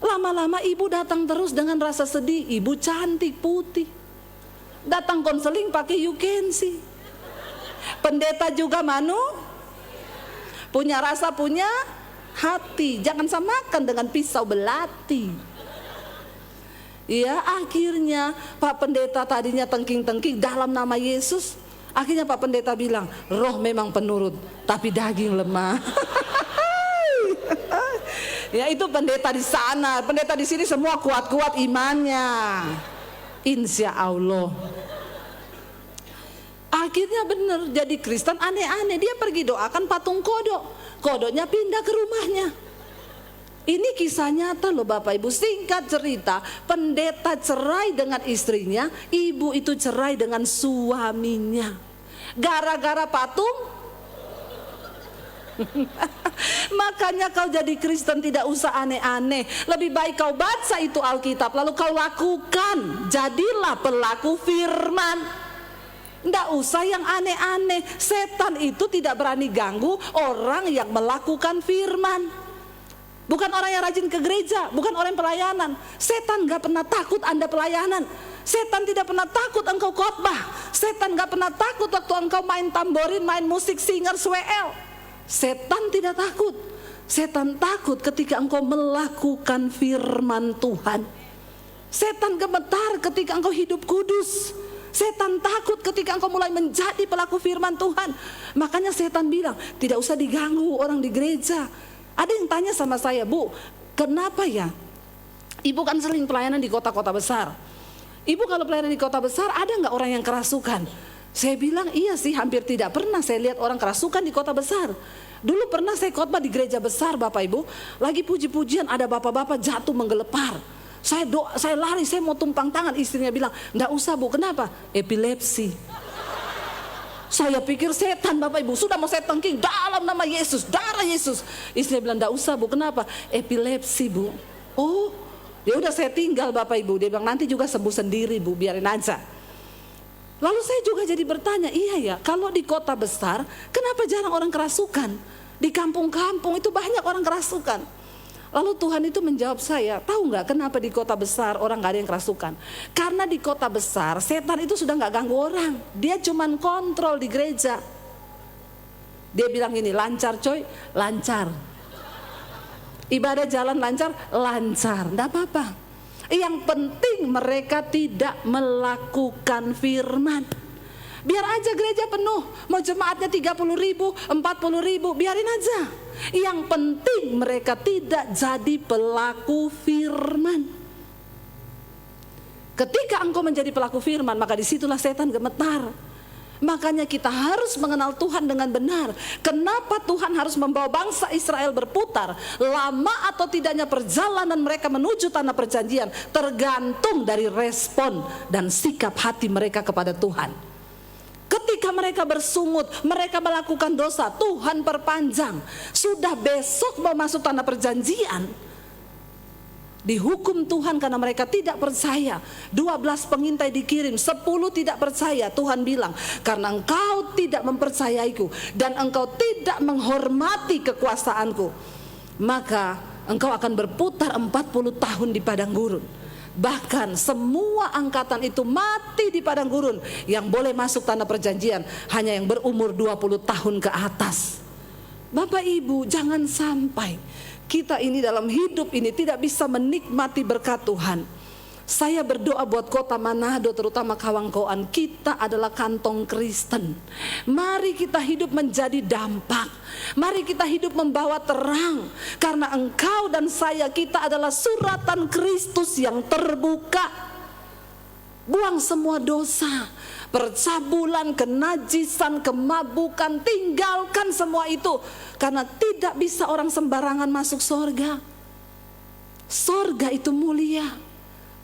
Lama-lama ibu datang terus dengan rasa sedih. Ibu cantik putih, datang konseling pakai you can see. Pendeta juga punya rasa, punya hati. Jangan samakan dengan pisau belati. Ya, akhirnya Pak Pendeta tadinya tengking-tengking dalam nama Yesus. Akhirnya Pak Pendeta bilang, roh memang penurut, tapi daging lemah. Ya, itu pendeta di sana. Pendeta di sini semua kuat-kuat imannya, insya Allah. Akhirnya benar, jadi Kristen aneh-aneh. Dia pergi doakan patung kodok, kodoknya pindah ke rumahnya. Ini kisah nyata loh Bapak Ibu. Singkat cerita, pendeta cerai dengan istrinya, ibu itu cerai dengan suaminya, gara-gara patung. Makanya kau jadi Kristen tidak usah aneh-aneh. Lebih baik kau baca itu Alkitab, lalu kau lakukan. Jadilah pelaku firman. Tidak usah yang aneh-aneh. Setan itu tidak berani ganggu orang yang melakukan firman. Bukan orang yang rajin ke gereja, bukan orang yang pelayanan. Setan gak pernah takut Anda pelayanan. Setan tidak pernah takut engkau khotbah. Setan gak pernah takut waktu engkau main tamborin, main musik, singer, WL. Setan tidak takut. Setan takut ketika engkau melakukan firman Tuhan. Setan gemetar ketika engkau hidup kudus. Setan takut ketika engkau mulai menjadi pelaku firman Tuhan. Makanya setan bilang, tidak usah diganggu orang di gereja. Ada yang tanya sama saya, Bu, kenapa ya? Ibu kan sering pelayanan di kota-kota besar. Ibu kalau pelayanan di kota besar, ada nggak orang yang kerasukan? Saya bilang, iya sih, hampir tidak pernah saya lihat orang kerasukan di kota besar. Dulu pernah saya khotbah di gereja besar Bapak Ibu, lagi puji-pujian ada bapak-bapak jatuh menggelepar. Saya lari, saya mau tumpang tangan. Istrinya bilang, nggak usah Bu, kenapa? Epilepsi. Saya pikir setan Bapak Ibu, sudah mau saya tengking dalam nama Yesus, darah Yesus. Istrinya bilang, enggak usah Bu, kenapa? Epilepsi Bu. Oh, ya udah saya tinggal Bapak Ibu. Dia bilang, nanti juga sembuh sendiri Bu, biarin aja. Lalu saya juga jadi bertanya, iya ya, kalau di kota besar, kenapa jarang orang kerasukan? Di kampung-kampung itu banyak orang kerasukan. Lalu Tuhan itu menjawab saya, tahu nggak kenapa di kota besar orang nggak ada yang kerasukan? Karena di kota besar setan itu sudah nggak ganggu orang, dia cuman kontrol di gereja. Dia bilang ini lancar coy, lancar. Ibadah jalan lancar, lancar, nggak apa-apa. Yang penting mereka tidak melakukan firman. Biar aja gereja penuh, mau jemaatnya 30.000, 40.000, biarin aja. Yang penting mereka tidak jadi pelaku firman. Ketika engkau menjadi pelaku firman, maka disitulah setan gemetar. Makanya kita harus mengenal Tuhan dengan benar. Kenapa Tuhan harus membawa bangsa Israel berputar? Lama atau tidaknya perjalanan mereka menuju tanah perjanjian tergantung dari respon dan sikap hati mereka kepada Tuhan. Ketika mereka bersungut, mereka melakukan dosa, Tuhan perpanjang. Sudah besok mau masuk tanah perjanjian, dihukum Tuhan karena mereka tidak percaya. 12 pengintai dikirim, 10 tidak percaya. Tuhan bilang, karena engkau tidak mempercayaiku dan engkau tidak menghormati kekuasaanku, maka engkau akan berputar 40 tahun di padang gurun. Bahkan semua angkatan itu mati di padang gurun. Yang boleh masuk tanah perjanjian hanya yang berumur 20 tahun ke atas. Bapak Ibu, jangan sampai kita ini dalam hidup ini tidak bisa menikmati berkat Tuhan. Saya berdoa buat kota Manado, terutama kawan-kawan, kita adalah kantong Kristen. Mari kita hidup menjadi dampak. Mari kita hidup membawa terang. Karena engkau dan saya, kita adalah suratan Kristus yang terbuka. Buang semua dosa, percabulan, kenajisan, kemabukan, tinggalkan semua itu. Karena tidak bisa orang sembarangan masuk surga. Surga itu mulia.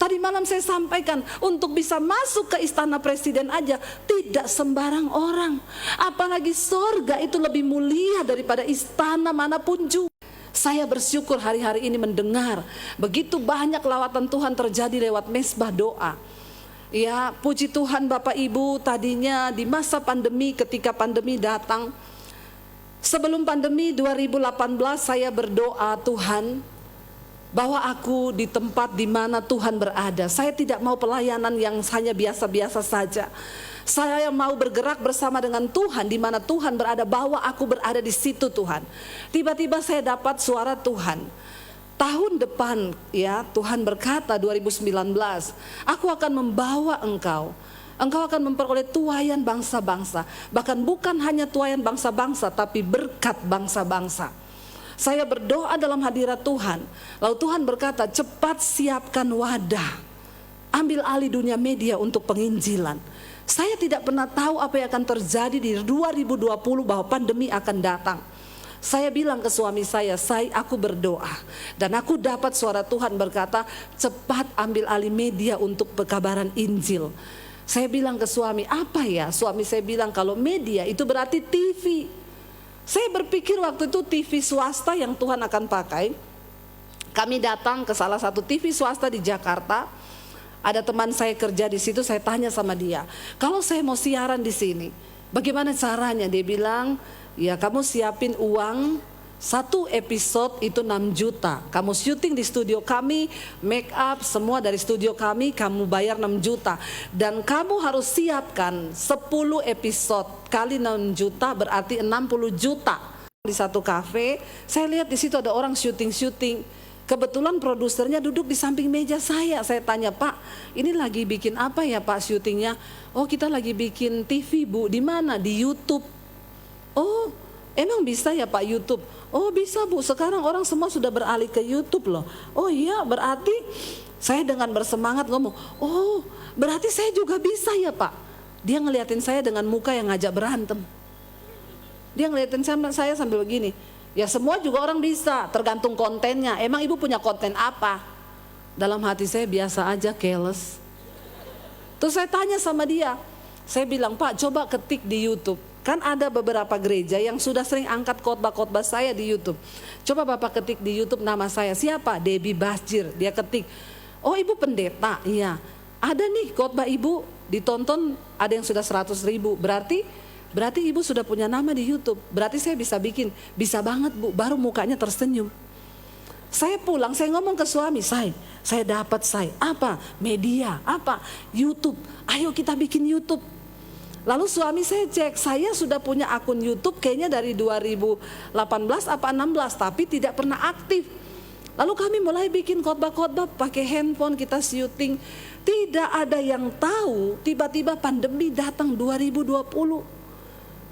Tadi malam saya sampaikan, untuk bisa masuk ke istana presiden aja tidak sembarang orang. Apalagi surga itu lebih mulia daripada istana manapun juga. Saya bersyukur hari-hari ini mendengar begitu banyak lawatan Tuhan terjadi lewat mesbah doa. Ya, puji Tuhan Bapak Ibu, tadinya di masa pandemi, ketika pandemi datang, sebelum pandemi 2018 saya berdoa, Tuhan, bahwa aku di tempat di mana Tuhan berada. Saya tidak mau pelayanan yang hanya biasa-biasa saja. Saya mau bergerak bersama dengan Tuhan di mana Tuhan berada, bahwa aku berada di situ Tuhan. Tiba-tiba saya dapat suara Tuhan. Tahun depan ya, Tuhan berkata 2019, aku akan membawa engkau. Engkau akan memperoleh tuaian bangsa-bangsa. Bahkan bukan hanya tuaian bangsa-bangsa, tapi berkat bangsa-bangsa. Saya berdoa dalam hadirat Tuhan. Lalu Tuhan berkata, cepat siapkan wadah. Ambil alih dunia media untuk penginjilan. Saya tidak pernah tahu apa yang akan terjadi di 2020 bahwa pandemi akan datang. Saya bilang ke suami saya, aku berdoa. Dan aku dapat suara Tuhan berkata, cepat ambil alih media untuk pekabaran Injil. Saya bilang ke suami, apa ya? Suami saya bilang, kalau media itu berarti TV. Saya berpikir waktu itu TV swasta yang Tuhan akan pakai. Kami datang ke salah satu TV swasta di Jakarta. Ada teman saya kerja di situ, saya tanya sama dia, kalau saya mau siaran di sini, bagaimana caranya? Dia bilang, ya kamu siapin uang, satu episode itu 6 juta. Kamu syuting di studio kami, make up semua dari studio kami, kamu bayar 6 juta. Dan kamu harus siapkan 10 episode kali 6 juta berarti 60 juta. Di satu kafe, saya lihat di situ ada orang syuting. Kebetulan produsernya duduk di samping meja saya. Saya tanya, Pak, ini lagi bikin apa ya Pak syutingnya? Oh, kita lagi bikin TV Bu. Di mana? Di YouTube. Oh, emang bisa ya Pak YouTube? Oh bisa Bu, sekarang orang semua sudah beralih ke YouTube loh. Oh iya, berarti saya dengan bersemangat ngomong, oh berarti saya juga bisa ya Pak. Dia ngeliatin saya dengan muka yang ngajak berantem. Dia ngeliatin saya sambil begini, ya semua juga orang bisa, tergantung kontennya. Emang ibu punya konten apa? Dalam hati saya biasa aja, careless. Terus saya tanya sama dia, saya bilang, Pak coba ketik di YouTube. Kan ada beberapa gereja yang sudah sering angkat khotbah-khotbah saya di YouTube. Coba Bapak ketik di YouTube nama saya, siapa? Debbie Basjir. Dia ketik, oh ibu pendeta, iya. Ada nih khotbah ibu ditonton, ada yang sudah 100.000. Berarti ibu sudah punya nama di YouTube. Berarti saya bisa bikin, bisa banget Bu. Baru mukanya tersenyum. Saya pulang, saya ngomong ke suami, saya dapat apa? Media, apa? YouTube. Ayo kita bikin YouTube. Lalu suami saya cek, saya sudah punya akun YouTube kayaknya dari 2018 apa 16, tapi tidak pernah aktif. Lalu kami mulai bikin khotbah-khotbah pakai handphone, kita syuting. Tidak ada yang tahu, tiba-tiba pandemi datang 2020.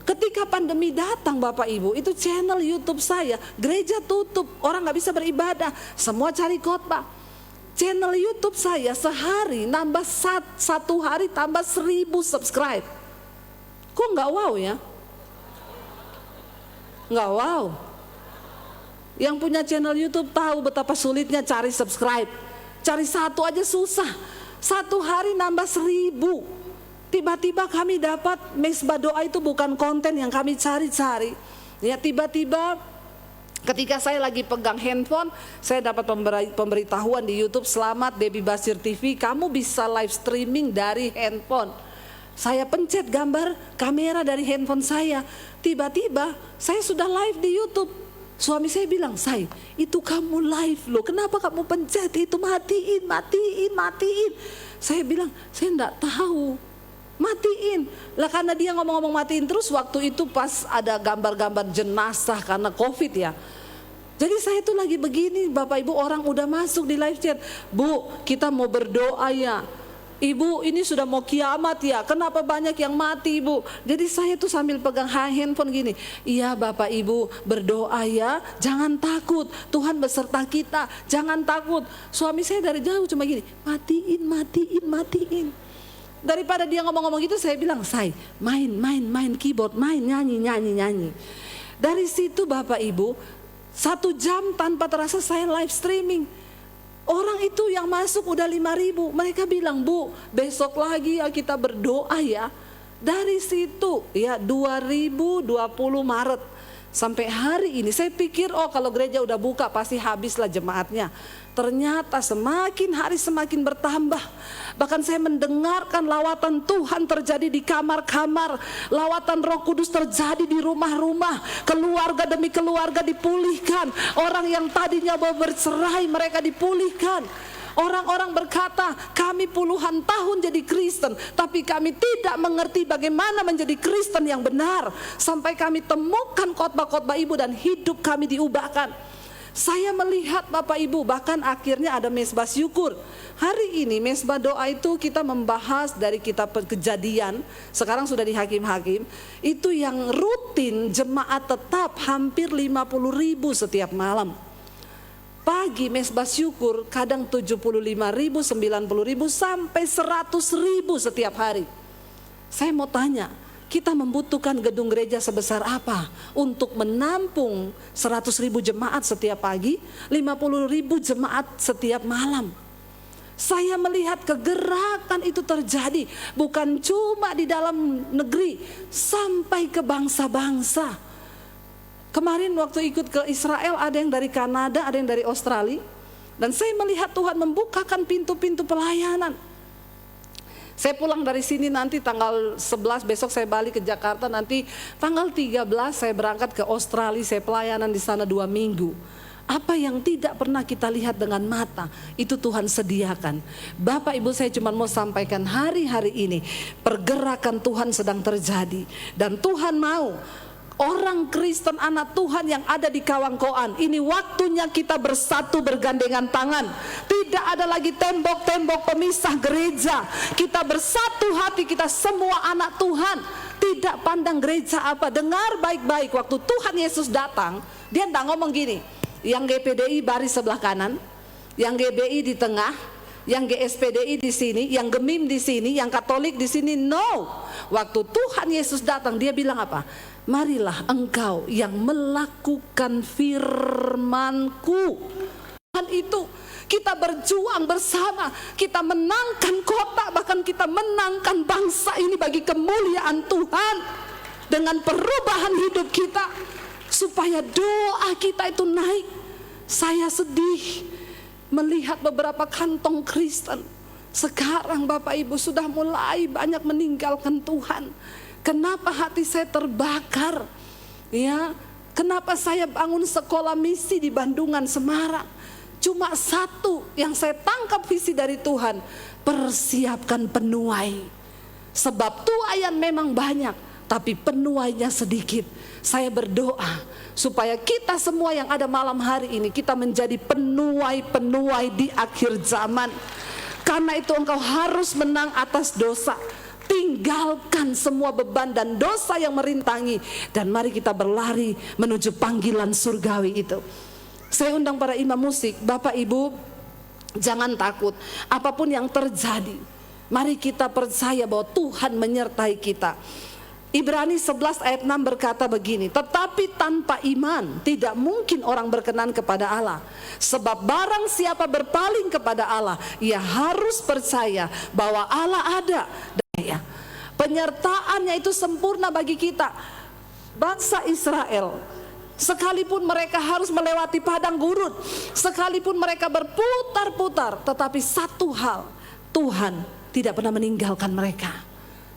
Ketika pandemi datang Bapak Ibu, itu channel YouTube saya, gereja tutup, orang gak bisa beribadah, semua cari khotbah. Channel YouTube saya sehari nambah satu hari tambah 1.000 subscribe. Kok nggak wow ya? Nggak wow. Yang punya channel YouTube tahu betapa sulitnya cari subscribe. Cari satu aja susah. Satu hari nambah 1.000. Tiba-tiba kami dapat mesbah doa itu bukan konten yang kami cari-cari. Ya tiba-tiba ketika saya lagi pegang handphone, saya dapat pemberitahuan di YouTube, selamat Debbie Basjir TV, kamu bisa live streaming dari handphone. Saya pencet gambar kamera dari handphone saya. Tiba-tiba saya sudah live di YouTube. Suami saya bilang, "Say, itu kamu live loh, kenapa kamu pencet itu, matiin. Saya bilang, "Saya enggak tahu." Matiin. Lah karena dia ngomong-ngomong matiin terus, waktu itu pas ada gambar-gambar jenazah karena COVID ya. Jadi saya tuh lagi begini, Bapak Ibu, orang udah masuk di live chat. "Bu, kita mau berdoa ya. Ibu, ini sudah mau kiamat ya, kenapa banyak yang mati, Ibu?" Jadi saya tuh sambil pegang handphone gini, "Iya Bapak Ibu, berdoa ya, jangan takut, Tuhan beserta kita, jangan takut." Suami saya dari jauh cuma gini, matiin. Daripada dia ngomong-ngomong gitu, saya bilang, "Say, main keyboard, main nyanyi." Dari situ Bapak Ibu, 1 jam tanpa terasa saya live streaming. Orang itu yang masuk udah 5.000. Mereka bilang, "Bu, besok lagi ya kita berdoa ya." Dari situ ya 2020 Maret sampai hari ini saya pikir, oh kalau gereja udah buka pasti habislah jemaatnya. Ternyata semakin hari semakin bertambah. Bahkan saya mendengarkan lawatan Tuhan terjadi di kamar-kamar. Lawatan Roh Kudus terjadi di rumah-rumah. Keluarga demi keluarga dipulihkan. Orang yang tadinya mau bercerai mereka dipulihkan. Orang-orang berkata, "Kami puluhan tahun jadi Kristen, tapi kami tidak mengerti bagaimana menjadi Kristen yang benar." Sampai kami temukan khotbah-khotbah Ibu dan hidup kami diubahkan. Saya melihat Bapak Ibu, bahkan akhirnya ada mesbah syukur. Hari ini mesbah doa itu kita membahas dari kitab Kejadian, sekarang sudah di Hakim-Hakim. Itu yang rutin jemaat tetap hampir 50.000 setiap malam. Pagi mesbah syukur kadang 75.000, 90.000 sampai 100.000 setiap hari. Saya mau tanya, kita membutuhkan gedung gereja sebesar apa untuk menampung 100.000 jemaat setiap pagi, 50.000 jemaat setiap malam? Saya melihat kegerakan itu terjadi bukan cuma di dalam negeri, sampai ke bangsa-bangsa. Kemarin waktu ikut ke Israel, ada yang dari Kanada, ada yang dari Australia, dan saya melihat Tuhan membukakan pintu-pintu pelayanan. Saya pulang dari sini nanti tanggal 11, besok saya balik ke Jakarta, nanti tanggal 13 saya berangkat ke Australia, saya pelayanan di sana 2 minggu. Apa yang tidak pernah kita lihat dengan mata, itu Tuhan sediakan. Bapak Ibu, saya cuma mau sampaikan hari-hari ini, pergerakan Tuhan sedang terjadi. Dan Tuhan mau orang Kristen anak Tuhan yang ada di Kawangkoan, ini waktunya kita bersatu bergandengan tangan. Tidak ada lagi tembok-tembok pemisah gereja. Kita bersatu hati, kita semua anak Tuhan. Tidak pandang gereja apa. Dengar baik-baik, waktu Tuhan Yesus datang, dia tidak ngomong gini, yang GPDI baris sebelah kanan, yang GBI di tengah, yang GSPDI di sini, yang Gemim di sini, yang Katolik di sini. No. Waktu Tuhan Yesus datang, dia bilang apa? "Marilah engkau yang melakukan firman-Ku." Tuhan itu kita berjuang bersama, kita menangkan kota, bahkan kita menangkan bangsa ini bagi kemuliaan Tuhan. Dengan perubahan hidup kita, supaya doa kita itu naik. Saya sedih melihat beberapa kantong Kristen sekarang Bapak Ibu sudah mulai banyak meninggalkan Tuhan. Kenapa hati saya terbakar? Ya, kenapa saya bangun sekolah misi di Bandungan, Semarang? Cuma satu yang saya tangkap visi dari Tuhan, persiapkan penuai. Sebab tuaian memang banyak, tapi penuainya sedikit. Saya berdoa supaya kita semua yang ada malam hari ini, kita menjadi penuai-penuai di akhir zaman. Karena itu engkau harus menang atas dosa. Tinggalkan semua beban dan dosa yang merintangi, dan mari kita berlari menuju panggilan surgawi itu. Saya undang para imam musik, Bapak Ibu, jangan takut apapun yang terjadi. Mari kita percaya bahwa Tuhan menyertai kita. Ibrani 11 ayat 6 berkata begini, "Tetapi tanpa iman tidak mungkin orang berkenan kepada Allah. Sebab barang siapa berpaling kepada Allah, ia harus percaya bahwa Allah ada." Ya, penyertaannya itu sempurna bagi kita. Bangsa Israel, sekalipun mereka harus melewati padang gurun, sekalipun mereka berputar-putar, tetapi satu hal, Tuhan tidak pernah meninggalkan mereka.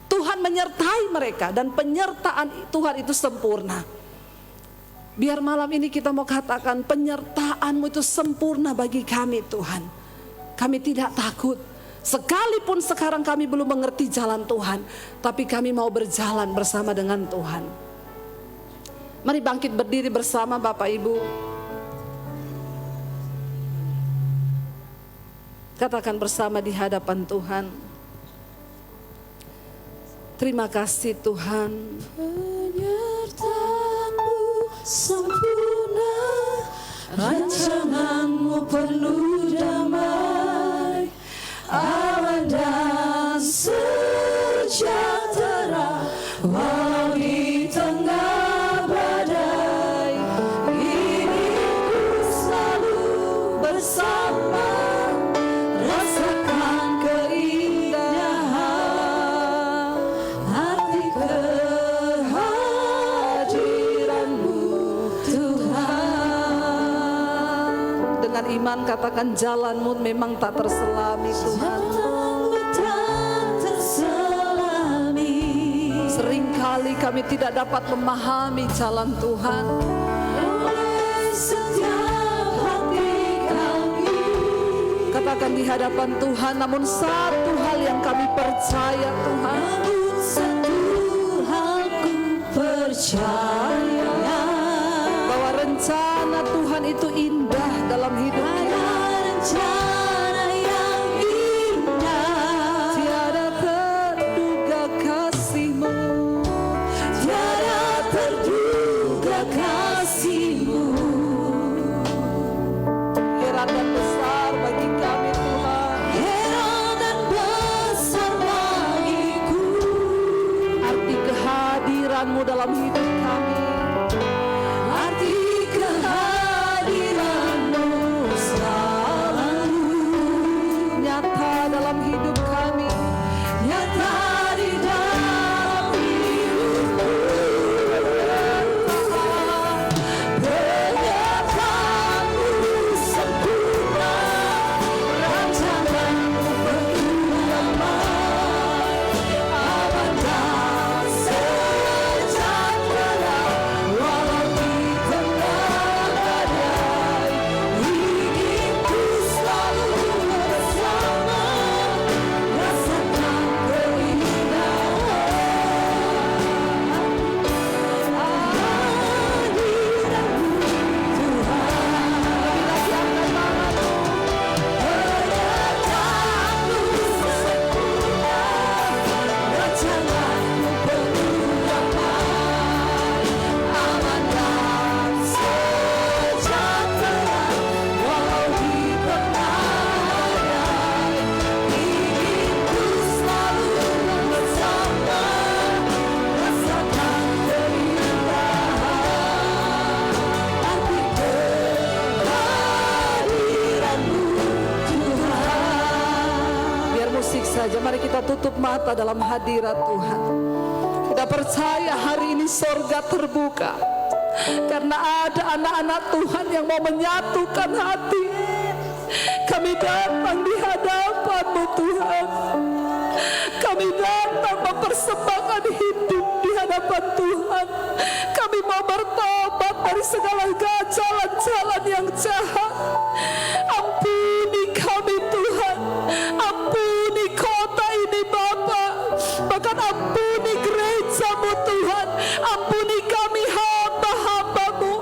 Tuhan menyertai mereka, dan penyertaan Tuhan itu sempurna. Biar malam ini kita mau katakan penyertaan-Mu itu sempurna bagi kami Tuhan. Kami tidak takut. Sekalipun sekarang kami belum mengerti jalan Tuhan, tapi kami mau berjalan bersama dengan Tuhan. Mari bangkit berdiri bersama Bapak Ibu. Katakan bersama di hadapan Tuhan. Terima kasih Tuhan. Penyertaan-Mu sempurna, rancangan-Mu penuh damai, aman dan sejahtera walau di tengah badai. Ingin ku selalu bersama, rasakan keindahan arti kehadiran-Mu Tuhan. Dengan iman katakan jalan-Mu memang tak terselami Tuhan. Jalan-Mu tak terselami, Seringkali kami tidak dapat memahami jalan Tuhan. oleh setiap hati kami. Katakan di hadapan Tuhan, namun satu hal yang kami percaya Tuhan. Namun satu hal ku percaya, Bahwa rencana Tuhan itu indah dalam hidup ada rencana yang indah. Tiada terduga kasih-Mu, Tiada terduga kasih-Mu, heran dan besar bagi kami Tuhan. heran dan besar bagiku. Arti kehadiran-Mu dalam hidup kami. Arti kehadiran-Mu selalu Nyata dalam hidup kami. nyata di dalam hidupku. Penyertaan-Mu sempurna, rancangan-Mu penuh damai, aman dan sejahtera walau di tengah badai. Ingin ku selalu bersama, rasakan keindahan hadirat-Mu Biar musik saja, mari kita tutup mata dalam hadirat Tuhan. Kita percaya hari ini sorga terbuka, karena ada anak-anak Tuhan yang mau menyatukan hati. Kami datang di hadapan-Mu Tuhan. Kami datang mempersembahkan hidup di hadapan Tuhan. Kami mau bertobat dari segala jalan-jalan yang jahat. Ampuni kami Tuhan. Ampuni kota ini Bapa. Bahkan ampuni gereja-Mu Tuhan. Ampuni kami hamba-hamba-Mu.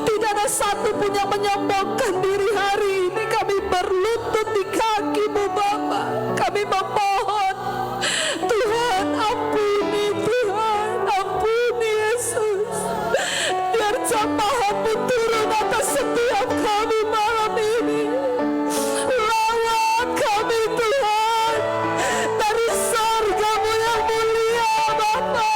Tidak ada satu pun yang menyombongkan diri hari ini. Kami berlutut di kaki-Mu Bapa. Kami memohon Tuhan, ampuni Tuhan, ampuni Yesus. Biar jamahan-Mu turun atas setiap kami malam ini. Lawat kami Tuhan dari surga-Mu yang mulia Bapa.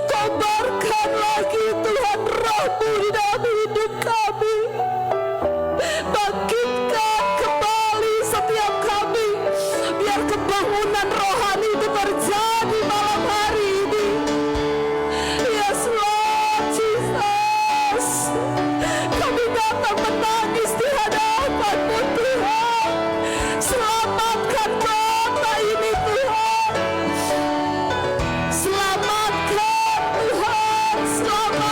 Kobarkan lagi Tuhan roh-Mu di dalam hidup kami. Bangkitkan kembali setiap kami. Biar kebangunan rohani itu terjadi malam hari ini. Yes Lord Jesus. Kami datang menangis di hadapan-Mu Tuhan. Selamatkan kota ini Tuhan. Selamatkan Tuhan. Selamatkan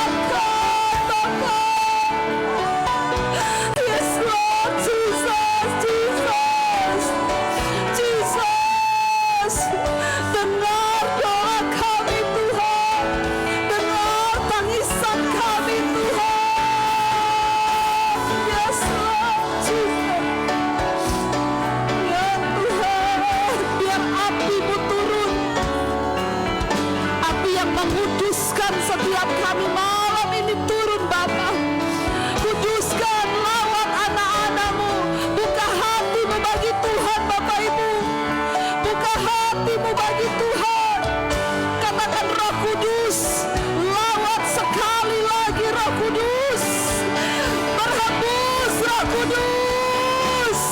Kudus,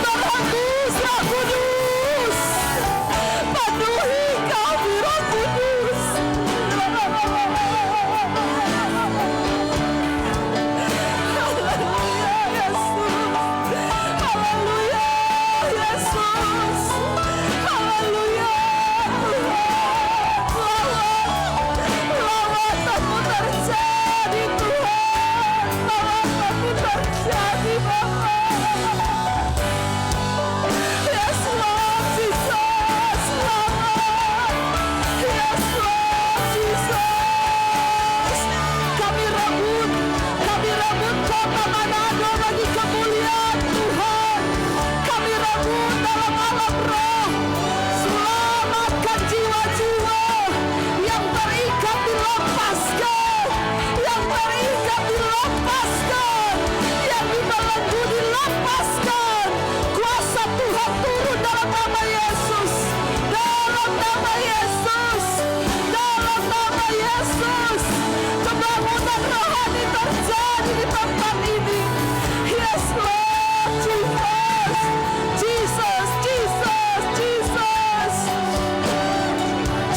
berhembus Roh Kudus, penuhi kami Roh Kudus. Haleluya Yesus, haleluya Tuhan, lawatan-Mu terjadi Tuhan, lawatan-Mu terjadi Bapa. Yes Lord Jesus, selamat. Yes Lord Jesus, kami rebut kota Manado bagi kemuliaan Tuhan. Kami rebut dalam alam roh, selamatkan jiwa-jiwa yang terikat dilepaskan, yang terikat dilepaskan, yang dibelenggu dilepaskan. Kuasa Tuhan turun dalam nama Yesus, dalam nama Yesus, dalam nama Yesus. Kebangunan rohani terjadi di tempat ini. Yes Lord Jesus, Jesus, Jesus, Jesus,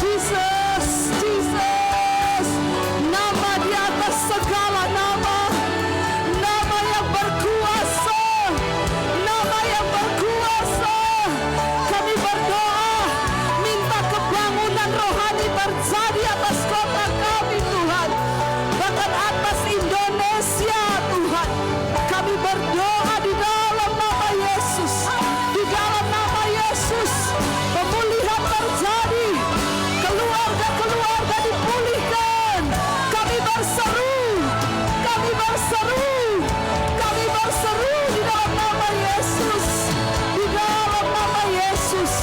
Jesus, Jesus. Nama di atas segala nama, nama yang berkuasa, nama yang berkuasa. Kami berdoa, minta kebangunan rohani terjadi atas kota kami Tuhan, bahkan atas Indonesia Tuhan. Kami berdoa di dalam nama Yesus, di dalam nama Yesus, pemulihan terjadi, keluarga-keluarga dipulihkan. Kami berseru, kami berseru, kami berseru di dalam nama Yesus, di dalam nama Yesus.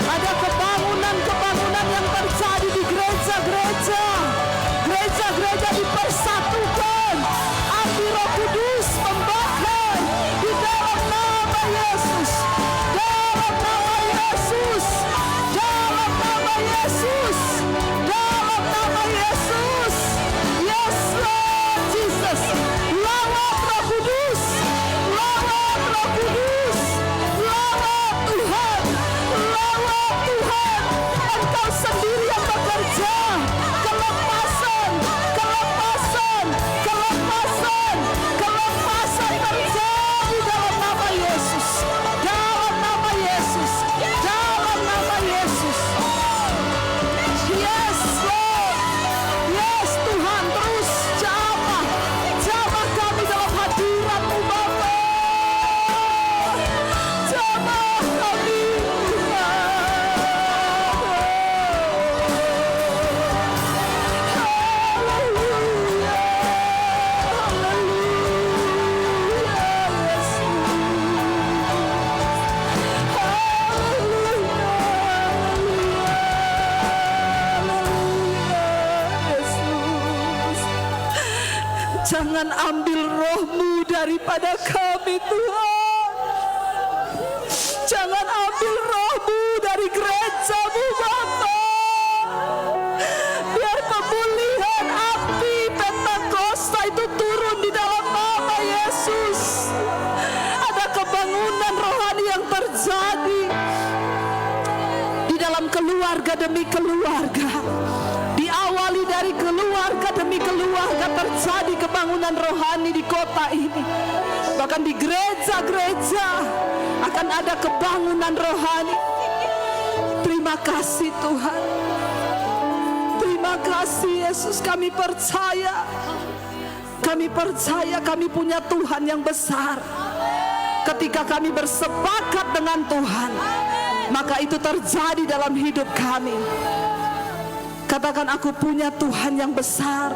Ada kebangunan-kebangunan yang terjadi di gereja-gereja, gereja-gereja dipersatukan, api Roh Kudus membakar di dalam nama Yesus, dalam nama Yesus, dalam nama Yesus, dalam nama Yesus. Yes Lord Jesus, lawat Roh Kudus, lawat Roh Kudus, lawat Tuhan, lawat Tuhan. Engkau sendiri yang bekerja, kelepasan, kelepasan, kelepasan, kelepasan terjadi dalam nama Yesus, dalam nama Yesus, dalam nama Yesus. Yes Lord, yes Tuhan, terus jamah, jamah kami dalam hadirat-Mu Bapa, jamah kami Tuhan. Haleluya, haleluya Yesus, haleluya, haleluya Yesus. Jangan ambil roh-Mu daripada kami Tuhan. Jangan ambil roh-Mu dari gereja-Mu Bapa. Biar pemulihan api Pentakosta itu turun di dalam nama Yesus. Ada kebangunan rohani yang terjadi di dalam keluarga demi keluarga. Diawali dari keluarga demi keluarga terjadi kebangunan rohani di kota ini. Bahkan di gereja-gereja akan ada kebangunan rohani. Terima kasih Tuhan. Terima kasih Yesus, kami percaya. Kami percaya kami punya Tuhan yang besar. Ketika kami bersepakat dengan Tuhan, maka itu terjadi dalam hidup kami. Katakan, aku punya Tuhan yang besar.